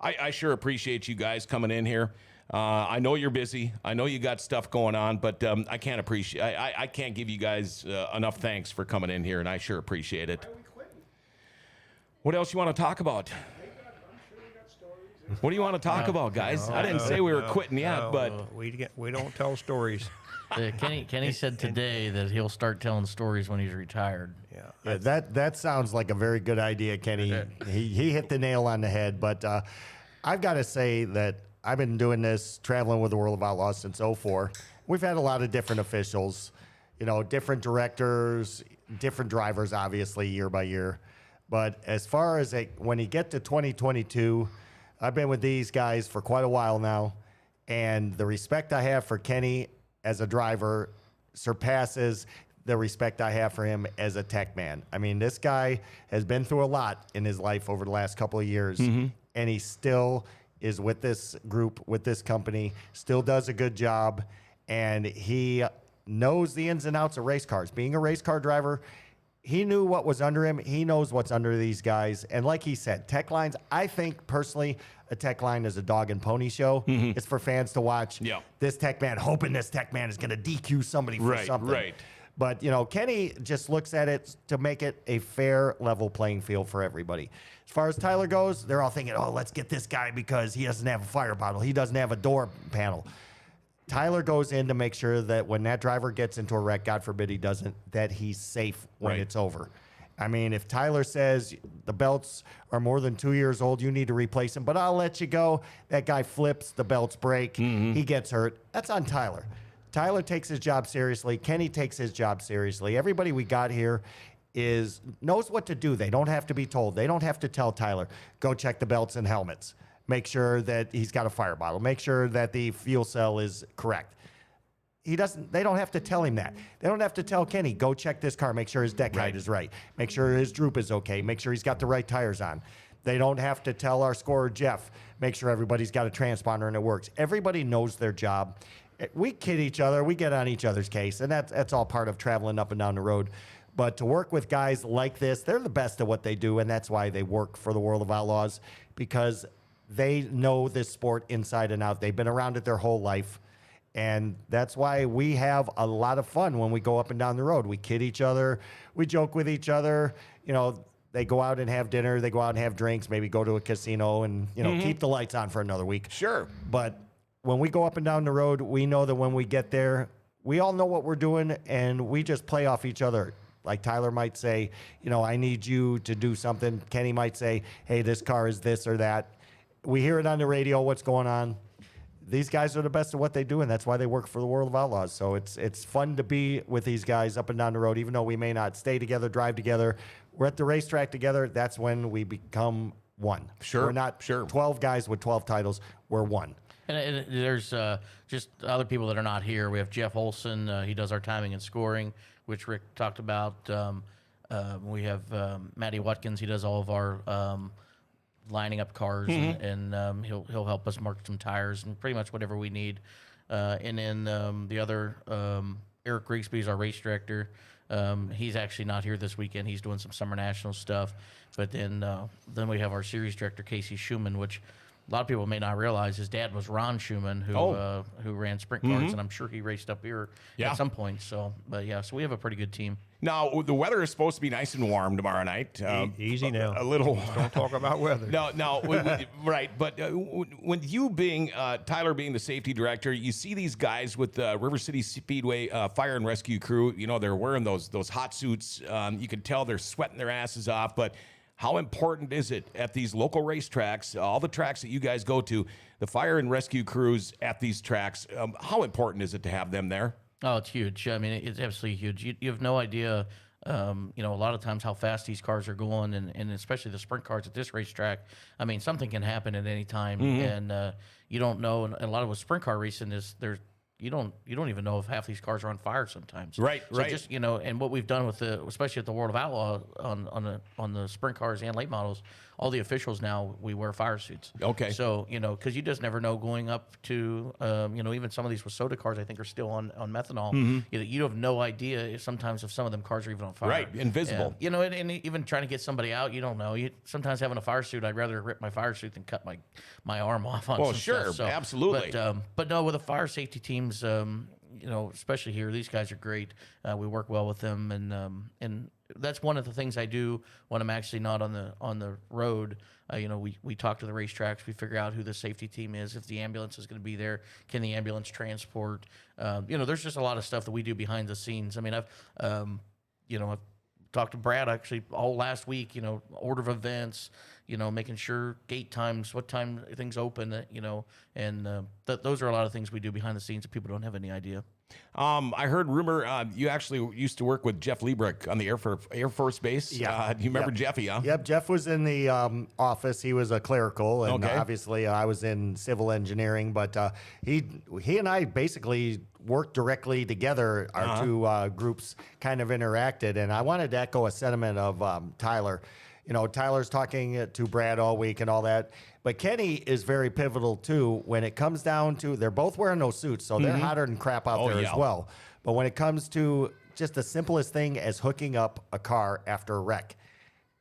I sure appreciate you guys coming in here. I know you're busy. I know you got stuff going on, but I can't appreciate. I can't give you guys enough thanks for coming in here, and I sure appreciate it. What else you want to talk about? What do you want to talk about, guys? I didn't say we were quitting yet, but we don't tell stories. Kenny said today that he'll start telling stories when he's retired. Yeah. That sounds like a very good idea, Kenny. He hit the nail on the head. But I've got to say that I've been doing this, traveling with the World of Outlaws since '04. We've had a lot of different officials, you know, different directors, different drivers, obviously, year by year. But as far as when you get to 2022, I've been with these guys for quite a while now. And the respect I have for Kenny as a driver surpasses the respect I have for him as a tech man. I mean, this guy has been through a lot in his life over the last couple of years, and he still is with this group, with this company, still does a good job, and he knows the ins and outs of race cars. Being a race car driver, he knew what was under him. He knows what's under these guys. And like he said, tech lines, I think personally, a tech line is a dog and pony show. It's for fans to watch. Yeah. This tech man, hoping this tech man is going to DQ somebody for something. Right. But, you know, Kenny just looks at it to make it a fair, level playing field for everybody. As far as Tyler goes, they're all thinking, oh, let's get this guy because he doesn't have a fire bottle. He doesn't have a door panel. Tyler goes in to make sure that when that driver gets into a wreck, God forbid he doesn't, that he's safe when it's over. I mean, if Tyler says the belts are more than 2 years old, you need to replace them, but I'll let you go. That guy flips, the belts break, he gets hurt. That's on Tyler. Tyler takes his job seriously. Kenny takes his job seriously. Everybody we got here knows what to do. They don't have to be told. They don't have to tell Tyler, go check the belts and helmets. Make sure that he's got a fire bottle. Make sure that the fuel cell is correct. They don't have to tell him that. They don't have to tell Kenny, go check this car, make sure his deck height is right. Make sure his droop is okay. Make sure he's got the right tires on. They don't have to tell our scorer, Jeff, make sure everybody's got a transponder and it works. Everybody knows their job. We kid each other. We get on each other's case, and that's all part of traveling up and down the road. But to work with guys like this, they're the best at what they do, and that's why they work for the World of Outlaws, because they know this sport inside and out. They've been around it their whole life, and that's why we have a lot of fun when we go up and down the road. We kid each other. We joke with each other. You know, they go out and have dinner. They go out and have drinks, maybe go to a casino and, you know, keep the lights on for another week. Sure. But when we go up and down the road, we know that when we get there, we all know what we're doing, and we just play off each other. Like Tyler might say, you know, I need you to do something. Kenny might say, hey, this car is this or that. We hear it on the radio, what's going on. These guys are the best at what they do, and that's why they work for the World of Outlaws. So it's fun to be with these guys up and down the road, even though we may not stay together, drive together. We're at the racetrack together. That's when we become one. Sure. We're not 12 guys with 12 titles. We're one. And there's just other people that are not here. We have Jeff Olson. He does our timing and scoring, which Rick talked about. We have Matty Watkins. He does all of our lining up cars, and he'll help us mark some tires and pretty much whatever we need. And then the other Eric Grigsby is our race director. He's actually not here this weekend. He's doing some summer national stuff. But then we have our series director, Casey Schumann, which a lot of people may not realize his dad was Ron Schumann, who ran sprint cars, and I'm sure he raced up here at some point. So we have a pretty good team. Now, the weather is supposed to be nice and warm tomorrow night. Easy now. A little. Don't talk about weather. No, right. But when you being Tyler being the safety director, you see these guys with the River City Speedway fire and rescue crew. You know, they're wearing those hot suits. You can tell they're sweating their asses off. But how important is it at these local racetracks, all the tracks that you guys go to, the fire and rescue crews at these tracks? How important is it to have them there? Oh, it's huge. I mean, it's absolutely huge. You have no idea, a lot of times how fast these cars are going, and especially the sprint cars at this racetrack. I mean, something can happen at any time, and you don't know. And a lot of what sprint car racing is, you don't even know if half these cars are on fire sometimes. Right. Just and what we've done with especially at the World of Outlaw on the sprint cars and late models, all the officials now we wear fire suits. Okay. So because you just never know going up to even some of these Wasota cars I think are still on methanol. You have no idea if some of them cars are even on fire. Right. Invisible. And even trying to get somebody out, you don't know. Sometimes having a fire suit, I'd rather rip my fire suit than cut my arm off on. Well, some sure, stuff. So, absolutely. But no, with the fire safety teams, especially here, these guys are great. We work well with them, and that's one of the things I do when I'm actually not on the road. We talk to the racetracks. We figure out who the safety team is. If the ambulance is going to be there, can the ambulance transport? There's just a lot of stuff that we do behind the scenes. I mean, I've talked to Brad actually all last week. Order of events. Making sure gate times, what time things open. Those are a lot of things we do behind the scenes that people don't have any idea. I heard rumor you actually used to work with Jeff Liebrick on the Air Force Base. Yeah. Do you remember Jeffy, huh? Yep, Jeff was in the office. He was a clerical, and Okay. obviously I was in civil engineering. But he and I basically worked directly together. Our two groups kind of interacted, and I wanted to echo a sentiment of Tyler. Tyler's talking to Brad all week and all that. But Kenny is very pivotal, too, when it comes down to, they're both wearing those suits, so they're hotter than crap out there as well. But when it comes to just the simplest thing as hooking up a car after a wreck,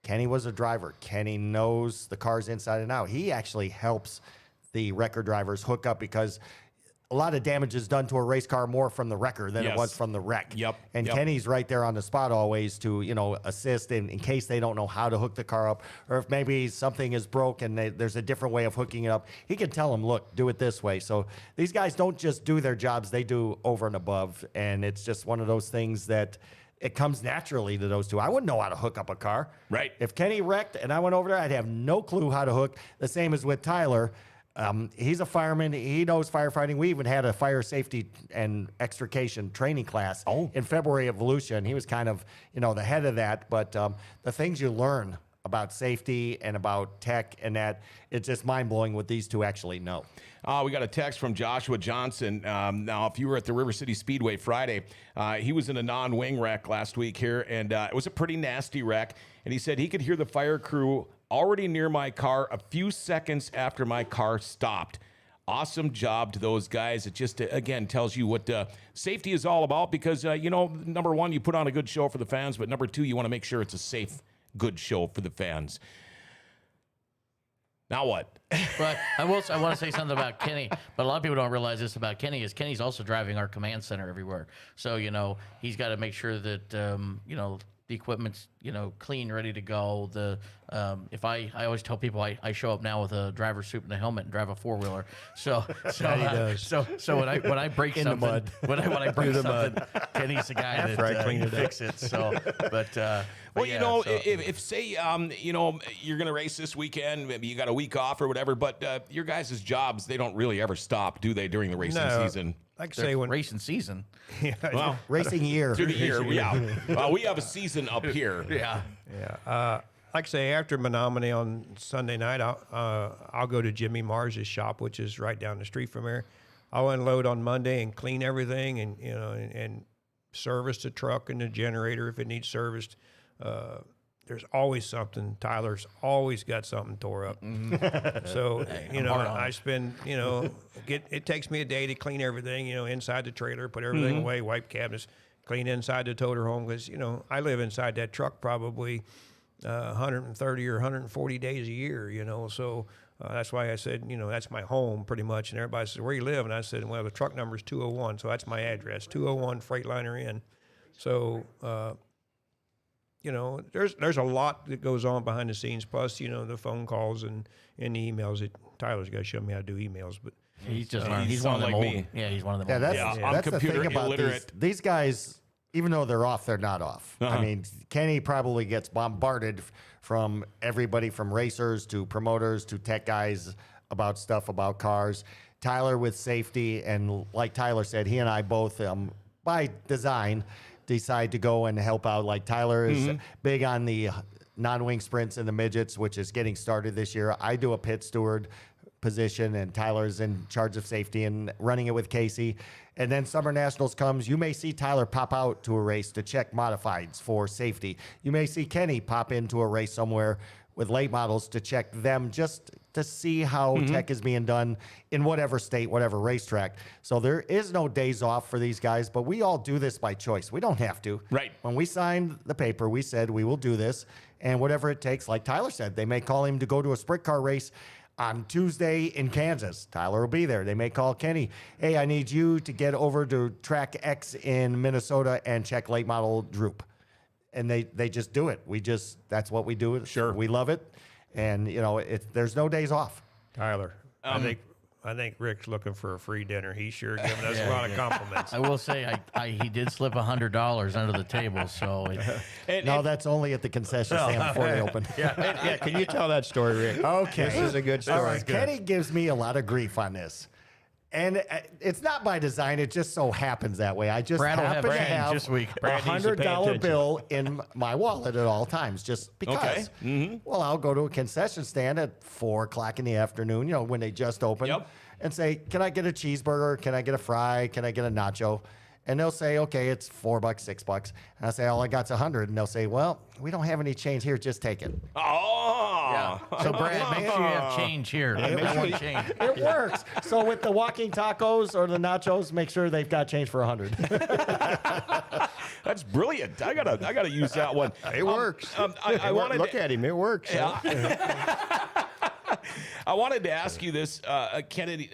Kenny was a driver. Kenny knows the cars inside and out. He actually helps the wrecker drivers hook up because a lot of damage is done to a race car more from the wrecker than it was from the wreck. Yep. And Kenny's right there on the spot always to, assist in case they don't know how to hook the car up, or if maybe something is broke and there's a different way of hooking it up. He can tell them, look, do it this way. So these guys don't just do their jobs, they do over and above. And it's just one of those things that it comes naturally to those two. I wouldn't know how to hook up a car. Right. If Kenny wrecked and I went over there, I'd have no clue how to hook. The same as with Tyler. He's a fireman. He knows firefighting. We even had a fire safety and extrication training class in February of Volusia, and he was kind of, the head of that. But the things you learn about safety and about tech and that, it's just mind-blowing what these two actually know. We got a text from Joshua Johnson. Now, if you were at the River City Speedway Friday, he was in a non-wing wreck last week here, and it was a pretty nasty wreck. And he said he could hear the fire crew already near my car a few seconds after my car stopped. Awesome job to those guys. It just, again, tells you what safety is all about because, number one, you put on a good show for the fans, but number two, you want to make sure it's a safe, good show for the fans. Now what? But I want to say something about Kenny, but a lot of people don't realize this about Kenny is Kenny's also driving our command center everywhere. So, he's got to make sure that, the equipment's, clean, ready to go. If I always tell people I show up now with a driver's suit and a helmet and drive a 4-wheeler. So when I break In the something, mud. when I break something, Kenny's the guy After I that clean can it up. fix it. So, Well, if say, you're going to race this weekend, maybe you got a week off or whatever, but your guys' jobs, they don't really ever stop, do they, during the racing season? Like I say, when racing season. Well, Racing year. through the year, yeah. We have a season up here. Yeah. like I say, after Menominee on Sunday night, I'll go to Jimmy Mars's shop, which is right down the street from here. I'll unload on Monday and clean everything, and service the truck and the generator if it needs serviced. there's always something. Tyler's always got something tore up. So, I spend, it takes me a day to clean everything, inside the trailer, put everything away, wipe cabinets, clean inside the toter home. Because, I live inside that truck probably 130 or 140 days a year, so that's why I said, that's my home pretty much. And everybody says, where you live? And I said, well, the truck number is 201, so that's my address, 201 Freightliner Inn. So, there's a lot that goes on behind the scenes. Plus, the phone calls and the emails. Tyler's got to show me how to do emails, but He's just learned. He's one of them like old. me. Yeah, he's one of them. Yeah, old. that's, I'm that's the computer thing about illiterate. these guys. Even though they're off, they're not off. I mean, Kenny probably gets bombarded from everybody from racers to promoters to tech guys about stuff about cars. Tyler with safety, and like Tyler said, he and I both, by design, decide to go and help out. Like Tyler is big on the non-wing sprints and the midgets, which is getting started this year. I do a pit steward position, and Tyler's in charge of safety and running it with Casey. And then Summer Nationals comes. You may see Tyler pop out to a race to check modifieds for safety. You may see Kenny pop into a race somewhere with late models to check them, just to see how tech is being done in whatever state, whatever racetrack. So there is no days off for these guys, but we all do this by choice. We don't have to. Right. When we signed the paper, we said we will do this, and whatever it takes, like Tyler said, they may call him to go to a sprint car race on Tuesday in Kansas. Tyler will be there. They may call Kenny, hey, I need you to get over to track X in Minnesota and check late model Droop. And they just do it. That's what we do. Sure. We love it. And, there's no days off. Tyler, I think Rick's looking for a free dinner. He's sure giving us a lot of compliments. I will say, he did slip $100 under the table, so That's only at the concession stand before they open. Yeah, can you tell that story, Rick? Okay. This is a good story. All right, Kenny gives me a lot of grief on this. And it's not by design. It just so happens that way. I just Brad will happen have to change have this week. a Brad needs to pay $100 attention. bill in my wallet at all times, just because. Okay. Well, I'll go to a concession stand at 4 o'clock in the afternoon, when they just open, Yep. and say, can I get a cheeseburger? Can I get a fry? Can I get a nacho? And they'll say, okay, it's $4, $6. And I say, all I got's 100. And they'll say, well, we don't have any change here. Just take it. Oh. So Brad, make sure you have change here. I want change. It works. So with the walking tacos or the nachos, make sure they've got change for 100. That's brilliant. I gotta use that one. It works. I wanted Look at him. It works. I wanted to ask you this, Kennedy,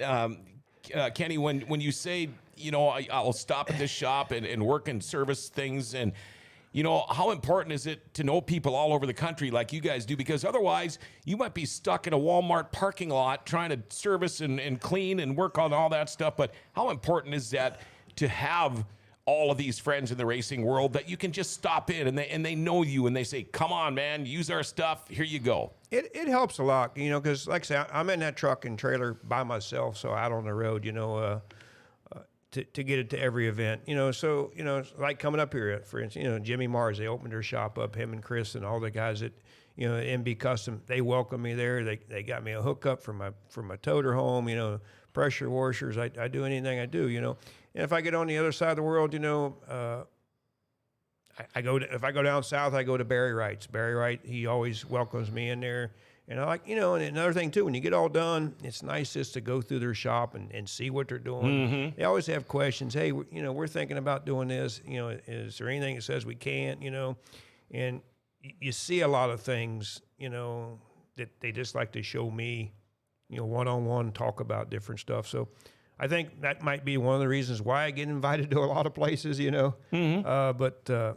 Kenny, when you say, I'll stop at this shop and work and service things, and how important is it to know people all over the country like you guys do? Because otherwise you might be stuck in a Walmart parking lot trying to service and clean and work on all that stuff. But how important is that to have all of these friends in the racing world that you can just stop in and they know you and they say, come on, man, use our stuff. Here you go. It helps a lot, because like I say, I'm in that truck and trailer by myself, so out on the road, to get it to every event, so, like coming up here, for instance, Jimmy Mars, they opened their shop up, him and Chris and all the guys at, MB Custom, they welcomed me there. They got me a hookup for my toter home, pressure washers. I do anything I do, and if I get on the other side of the world, if I go down south, I go to Barry Wright's. Barry Wright, he always welcomes me in there. And I like, and another thing too, when you get all done, it's nice just to go through their shop and see what they're doing. They always have questions. Hey, we're thinking about doing this. Is there anything that says we can't, And you see a lot of things, that they just like to show me, one-on-one, talk about different stuff. So I think that might be one of the reasons why I get invited to a lot of places, But, and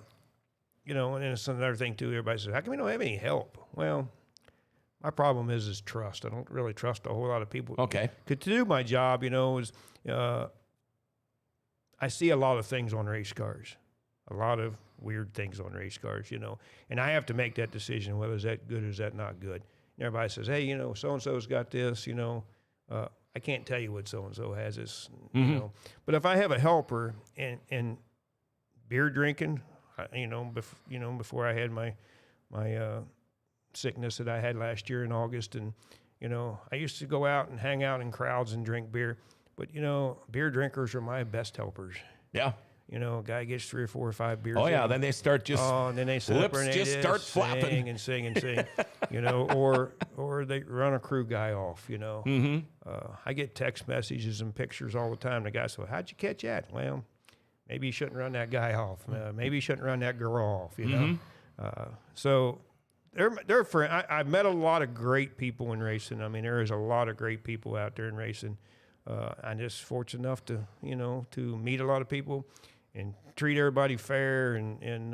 then it's another thing too. Everybody says, how come we don't have any help? Well, my problem is trust. I don't really trust a whole lot of people. Okay. To do my job, is I see a lot of things on race cars, a lot of weird things on race cars, and I have to make that decision whether is that good or is that not good. And everybody says, hey, so-and-so's got this, I can't tell you what so-and-so has this, But if I have a helper and beer drinking, before I had my sickness that I had last year in August, and I used to go out and hang out in crowds and drink beer, but beer drinkers are my best helpers. Yeah. You know, a guy gets 3 or 4 or 5 beers. Oh, yeah. in. Then they start just, And then they sit up lips and they just start flapping. sing and sing and sing. You know, or they run a crew guy off. You know, I get text messages and pictures all the time. The guy says, "How'd you catch that?" Well, maybe you shouldn't run that guy off. Maybe you shouldn't run that girl off. You know, so. They're friends. I've met a lot of great people in racing. I mean, there is a lot of great people out there in racing. I'm just fortunate enough to, you know, to meet a lot of people and treat everybody fair. And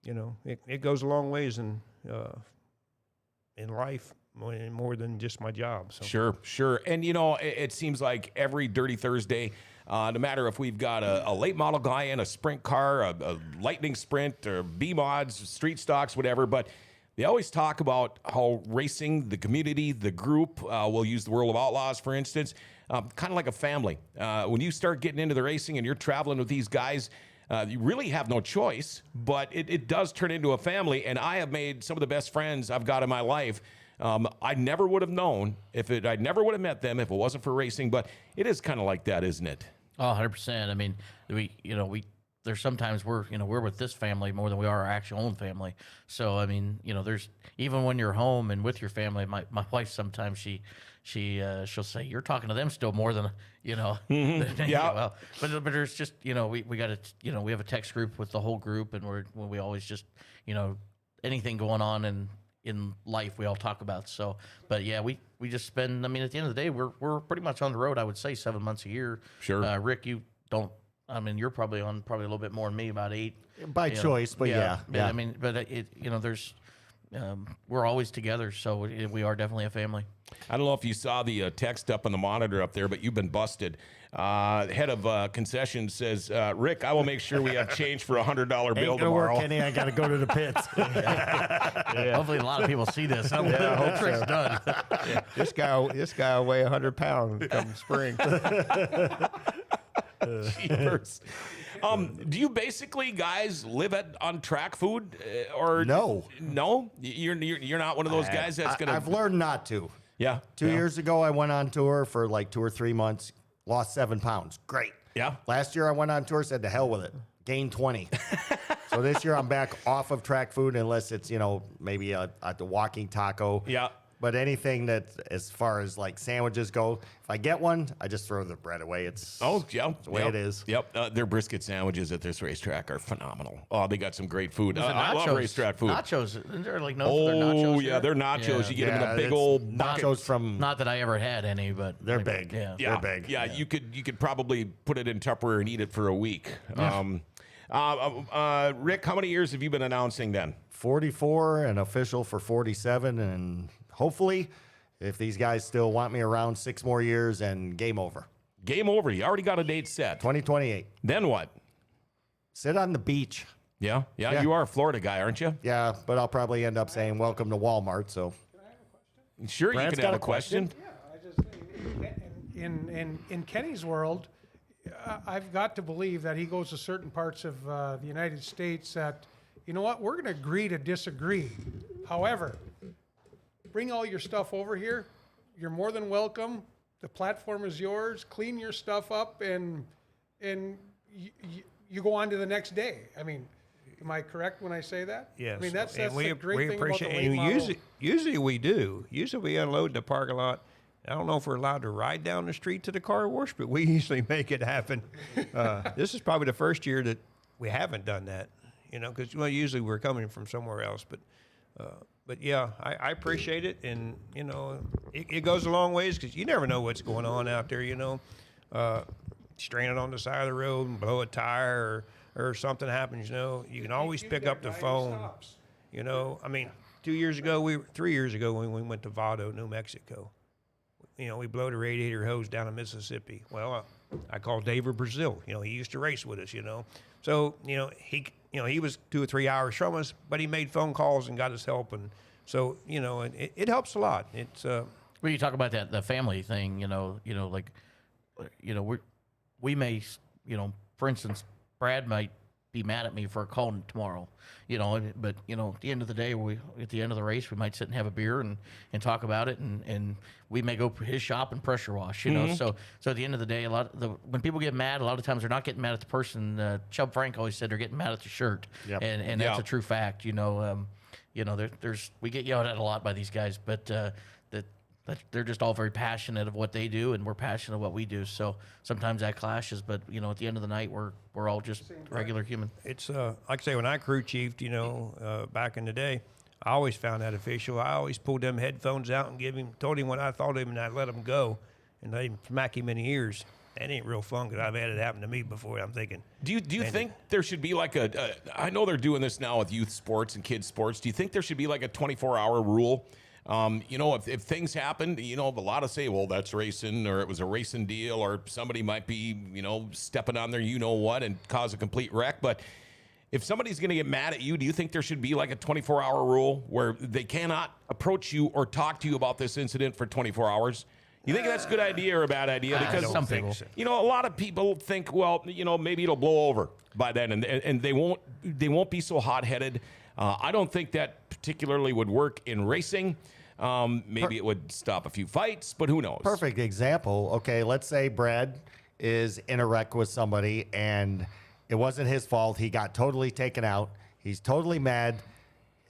you know, it goes a long ways in life more than just my job. So. Sure. And, you know, it seems like every Dirty Thursday, no matter if we've got a late model guy in a sprint car, a lightning sprint, or B-mods, street stocks, whatever, but they always talk about how racing, the community, the group, we'll use the World of Outlaws, for instance, kind of like a family. When you start getting into the racing and you're traveling with these guys, you really have no choice, but it does turn into a family, and I have made some of the best friends I've got in my life. I never would have known I never would have met them if it wasn't for racing, but it is kind of like that, isn't it? Oh, 100%. I mean, there's sometimes we're with this family more than we are our actual own family. So, I mean, you know, there's, even when you're home and with your family, my wife, sometimes she'll say, "You're talking to them still more than, you know." Yeah. Well, but there's just, you know, we got to, you know, we have a text group with the whole group, and we always just, you know, anything going on in life we all talk about. So, but yeah, we just spend, I mean, at the end of the day, we're pretty much on the road, I would say 7 months a year. Sure. Rick, you don't, I mean, you're probably a little bit more than me, about 8 By choice, but yeah. I mean, but it, you know, there's, we're always together, so we are definitely a family. I don't know if you saw the text up on the monitor up there, but you've been busted. Head of concessions says, "Rick, I will make sure we have change for $100 bill Ain't gonna tomorrow." work, Kenny. I got to go to the pits. Hopefully a lot of people see this. I hope trick's done. This guy will weigh 100 pounds come spring. Jeepers. Do you basically guys live on track food, or No. You're not one of those guys that's gonna. I've learned not to. Yeah. 2 years ago, I went on tour for like 2 or 3 months, lost 7 pounds. Great. Yeah. Last year, I went on tour, said to hell with it, gained 20. So this year, I'm back off of track food unless it's, you know, maybe at the walking taco. Yeah. But anything that, as far as like sandwiches go, if I get one, I just throw the bread away. It's the way it is. Yep. Their brisket sandwiches at this racetrack are phenomenal. Oh, they got some great food. I love nachos. racetrack food. Nachos, isn't there like no for their nachos? Oh, here? yeah, they're nachos. Yeah. You get them in a big it's old bucket. nachos from. Not that I ever had any, but They're big. Yeah. Yeah, They're big. Yeah, you could probably put it in Tupperware and eat it for a week. Rick, how many years have you been announcing then? 44 and official for 47, and hopefully, if these guys still want me around 6 more years, and game over. Game over. You already got a date set. 2028. Then what? Sit on the beach. Yeah. Yeah. You are a Florida guy, aren't you? Yeah, but I'll probably end up saying welcome to Walmart. So Sure, Brant's you can got have a a question. Yeah, I just in Kenny's world, I've got to believe that he goes to certain parts of the United States that, you know what, we're going to agree to disagree. However, bring all your stuff over here. You're more than welcome. The platform is yours. Clean your stuff up, and you go on to the next day. I mean, am I correct when I say that? Yes. I mean, that's And the great thing about the late and model. usually we do. Usually we unload in the parking lot. I don't know if we're allowed to ride down the street to the car wash, but we usually make it happen. This is probably the first year that we haven't done that, you know, because usually we're coming from somewhere else. But yeah, I appreciate it, and you know, it goes a long ways because you never know what's going on out there. You know, stranded on the side of the road and blow a tire or something happens. You know, you can always pick up the phone. You know, I mean, 3 years ago when we went to Vado, New Mexico. You know, we blow the radiator hose down in Mississippi. Well, I called David Brazil. You know, he used to race with us. You know, so you know he was 2 or 3 hours from us, but he made phone calls and got us help, and so you know, it helps a lot. It's Well, you talk about the family thing, like, we may, for instance, Brad might be mad at me for calling tomorrow, but at the end of the day, at the end of the race, we might sit and have a beer and talk about it, and we may go to his shop and pressure wash, so at the end of the day, when people get mad, a lot of times they're not getting mad at the person. Chubb Frank always said they're getting mad at the shirt. Yep. And that's a true fact. We get yelled at a lot by these guys, but they're just all very passionate of what they do, and we're passionate of what we do. So sometimes that clashes, but at the end of the night, we're all just regular human. It's like I say, when I crew chiefed, back in the day, I always found that official. I always pulled them headphones out and told him what I thought of him, and I let him go and let him smack him in the ears. That ain't real fun, because I've had it happen to me before. I'm thinking. Do you think there should be like I know they're doing this now with youth sports and kids sports. Do you think there should be like a 24-hour rule? If things happen, a lot of say, well, that's racing, or it was a racing deal, or somebody might be, stepping on their what and cause a complete wreck. But if somebody's going to get mad at you, do you think there should be like a 24-hour rule where they cannot approach you or talk to you about this incident for 24 hours? You think that's a good idea or a bad idea? Because some people, a lot of people think, well, maybe it'll blow over by then, and they won't be so hot-headed. I don't think that particularly would work in racing. Maybe it would stop a few fights, but who knows? Perfect example. Okay, let's say Brad is in a wreck with somebody and it wasn't his fault. He got totally taken out. He's totally mad.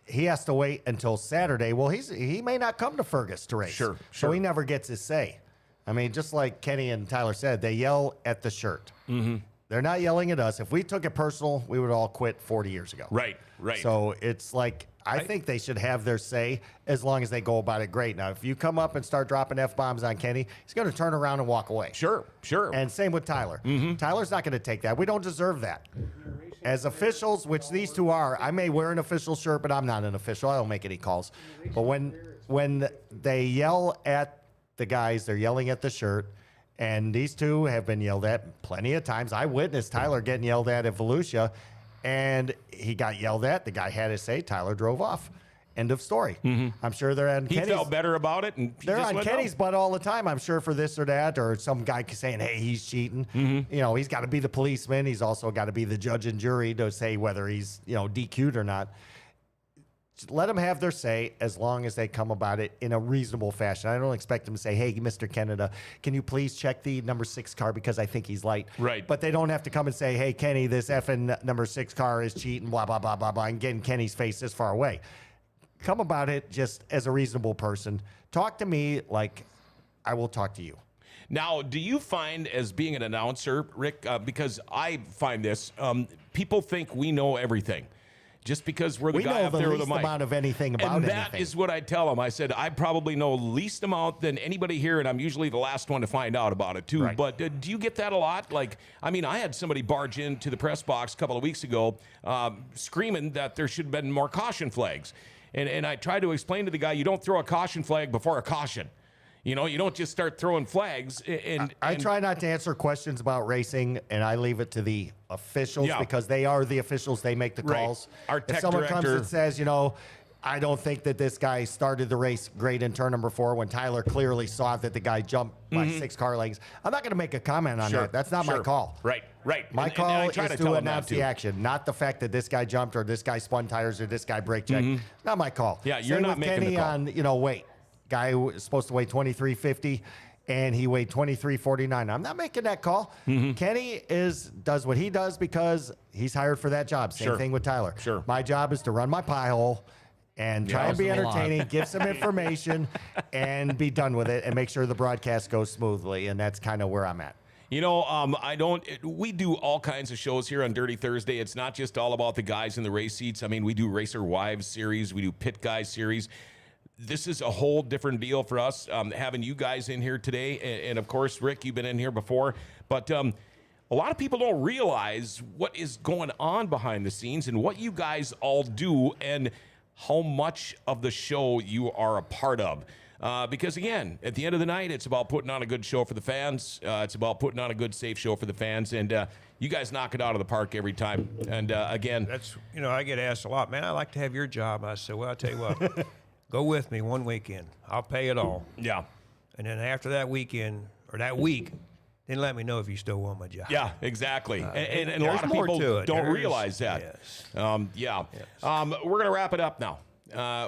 He has to wait until Saturday. Well, he may not come to Fergus to race. Sure. So he never gets his say. I mean, just like Kenny and Tyler said, they yell at the shirt. Mm-hmm. They're not yelling at us. If we took it personal, we would all quit 40 years ago. Right. So it's like, I think they should have their say as long as they go about it great. Now, if you come up and start dropping F-bombs on Kenny, he's going to turn around and walk away. Sure. And same with Tyler. Mm-hmm. Tyler's not going to take that. We don't deserve that. As officials, which these two are, I may wear an official shirt, but I'm not an official. I don't make any calls. But when they yell at the guys, they're yelling at the shirt. And these two have been yelled at plenty of times. I witnessed Tyler getting yelled at Volusia, and he got yelled at. The guy had to say, Tyler drove off. End of story. Mm-hmm. I'm sure they're on Kenny's. He felt better about it. And they're on Kenny's butt all the time, I'm sure, for this or that, or some guy saying, hey, he's cheating. Mm-hmm. He's got to be the policeman. He's also got to be the judge and jury to say whether he's, DQ'd or not. Just let them have their say as long as they come about it in a reasonable fashion. I don't expect them to say, hey, Mr. Kenneda, can you please check the number 6 car because I think he's light. Right. But they don't have to come and say, hey, Kenny, this effing number 6 car is cheating, blah, blah, blah, blah, blah, and getting Kenny's face this far away. Come about it just as a reasonable person. Talk to me like I will talk to you. Now, do you find, as being an announcer, Rick, because I find this, people think we know everything. Just because we're the guy up there with the mic. We know the least amount of anything about anything. And that is what I tell them. I said, I probably know least amount than anybody here, and I'm usually the last one to find out about it, too. Right. But do you get that a lot? I had somebody barge into the press box a couple of weeks ago screaming that there should have been more caution flags. And I tried to explain to the guy, you don't throw a caution flag before a caution. You don't just start throwing flags. I try not to answer questions about racing, and I leave it to the officials because they are the officials. They make the calls. Our tech if someone director comes and says, I don't think that this guy started the race great in turn number 4 when Tyler clearly saw that the guy jumped by 6 car lengths, I'm not going to make a comment on that. That's not my call. Right. My call is to announce the action, not the fact that this guy jumped or this guy spun tires or this guy brake checked. Not my call. Yeah, you're Same not with making Kenny the call. on, weight. Guy who was supposed to weigh 2350 and he weighed 2349. I'm not making that call. Kenny does what he does because he's hired for that job. Same thing with Tyler. Sure. My job is to run my pie hole and try and be entertaining, give some information, and be done with it, and make sure the broadcast goes smoothly. And that's kind of where I'm at. We do all kinds of shows here on Dirty Thursday. It's not just all about the guys in the race seats. We do Racer Wives series. We do Pit Guys series. This is a whole different deal for us, having you guys in here today. And of course, Rick, you've been in here before. But a lot of people don't realize what is going on behind the scenes and what you guys all do and how much of the show you are a part of. Because, again, at the end of the night, it's about putting on a good show for the fans. It's about putting on a good, safe show for the fans. And you guys knock it out of the park every time. And, again. That's, I get asked a lot, man, I'd like to have your job. I said, well, I'll tell you what. Go with me one weekend. I'll pay it all. Yeah. And then after that weekend, or that week, and let me know if you still want my job. Yeah, exactly. And a there's lot of more people to it. don't There's- realize that. yes. Yeah. We're going to wrap it up now.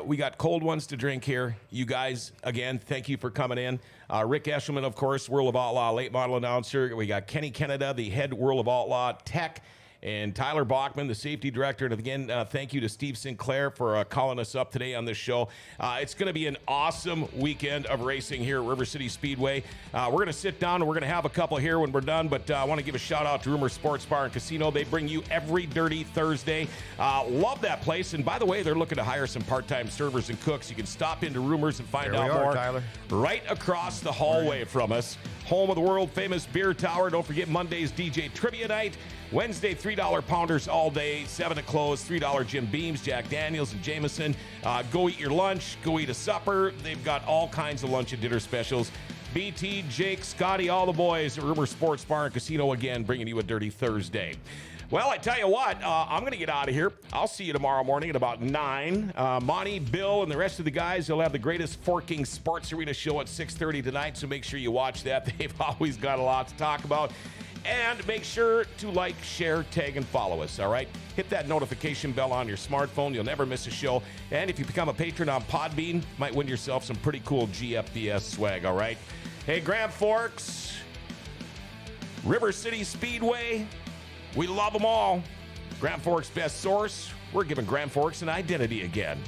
We got cold ones to drink here. You guys, again, thank you for coming in. Rick Eshelman, of course, World of Outlaw late model announcer. We got Kenny Kenneda, the head World of Outlaw tech. And Tyler Bachman, the safety director. And again, thank you to Steve Sinclair for calling us up today on this show. It's going to be an awesome weekend of racing here at River City Speedway. We're going to sit down and we're going to have a couple here when we're done. But I want to give a shout out to Rumor Sports Bar and Casino. They bring you every Dirty Thursday. Love that place. And by the way, they're looking to hire some part-time servers and cooks. You can stop into Rumors and find There out we are, more. Tyler. Right across the hallway from us. Home of the world famous beer tower. Don't forget Monday's DJ Trivia Night. Wednesday, $3 pounders all day, 7 to close, $3 Jim Beams, Jack Daniels, and Jameson. Go eat your lunch, go eat a supper. They've got all kinds of lunch and dinner specials. BT, Jake, Scotty, all the boys at Rumor Sports Bar and Casino again, bringing you a Dirty Thursday. Well, I tell you what, I'm going to get out of here. I'll see you tomorrow morning at about 9. Monty, Bill, and the rest of the guys, they'll have the greatest forking sports arena show at 6:30 tonight, so make sure you watch that. They've always got a lot to talk about. And make sure to like, share, tag, and follow us, all right? Hit that notification bell on your smartphone. You'll never miss a show. And if you become a patron on Podbean, you might win yourself some pretty cool GFBS swag, all right? Hey, Grand Forks, River City Speedway, we love them all. Grand Forks' best source, we're giving Grand Forks an identity again.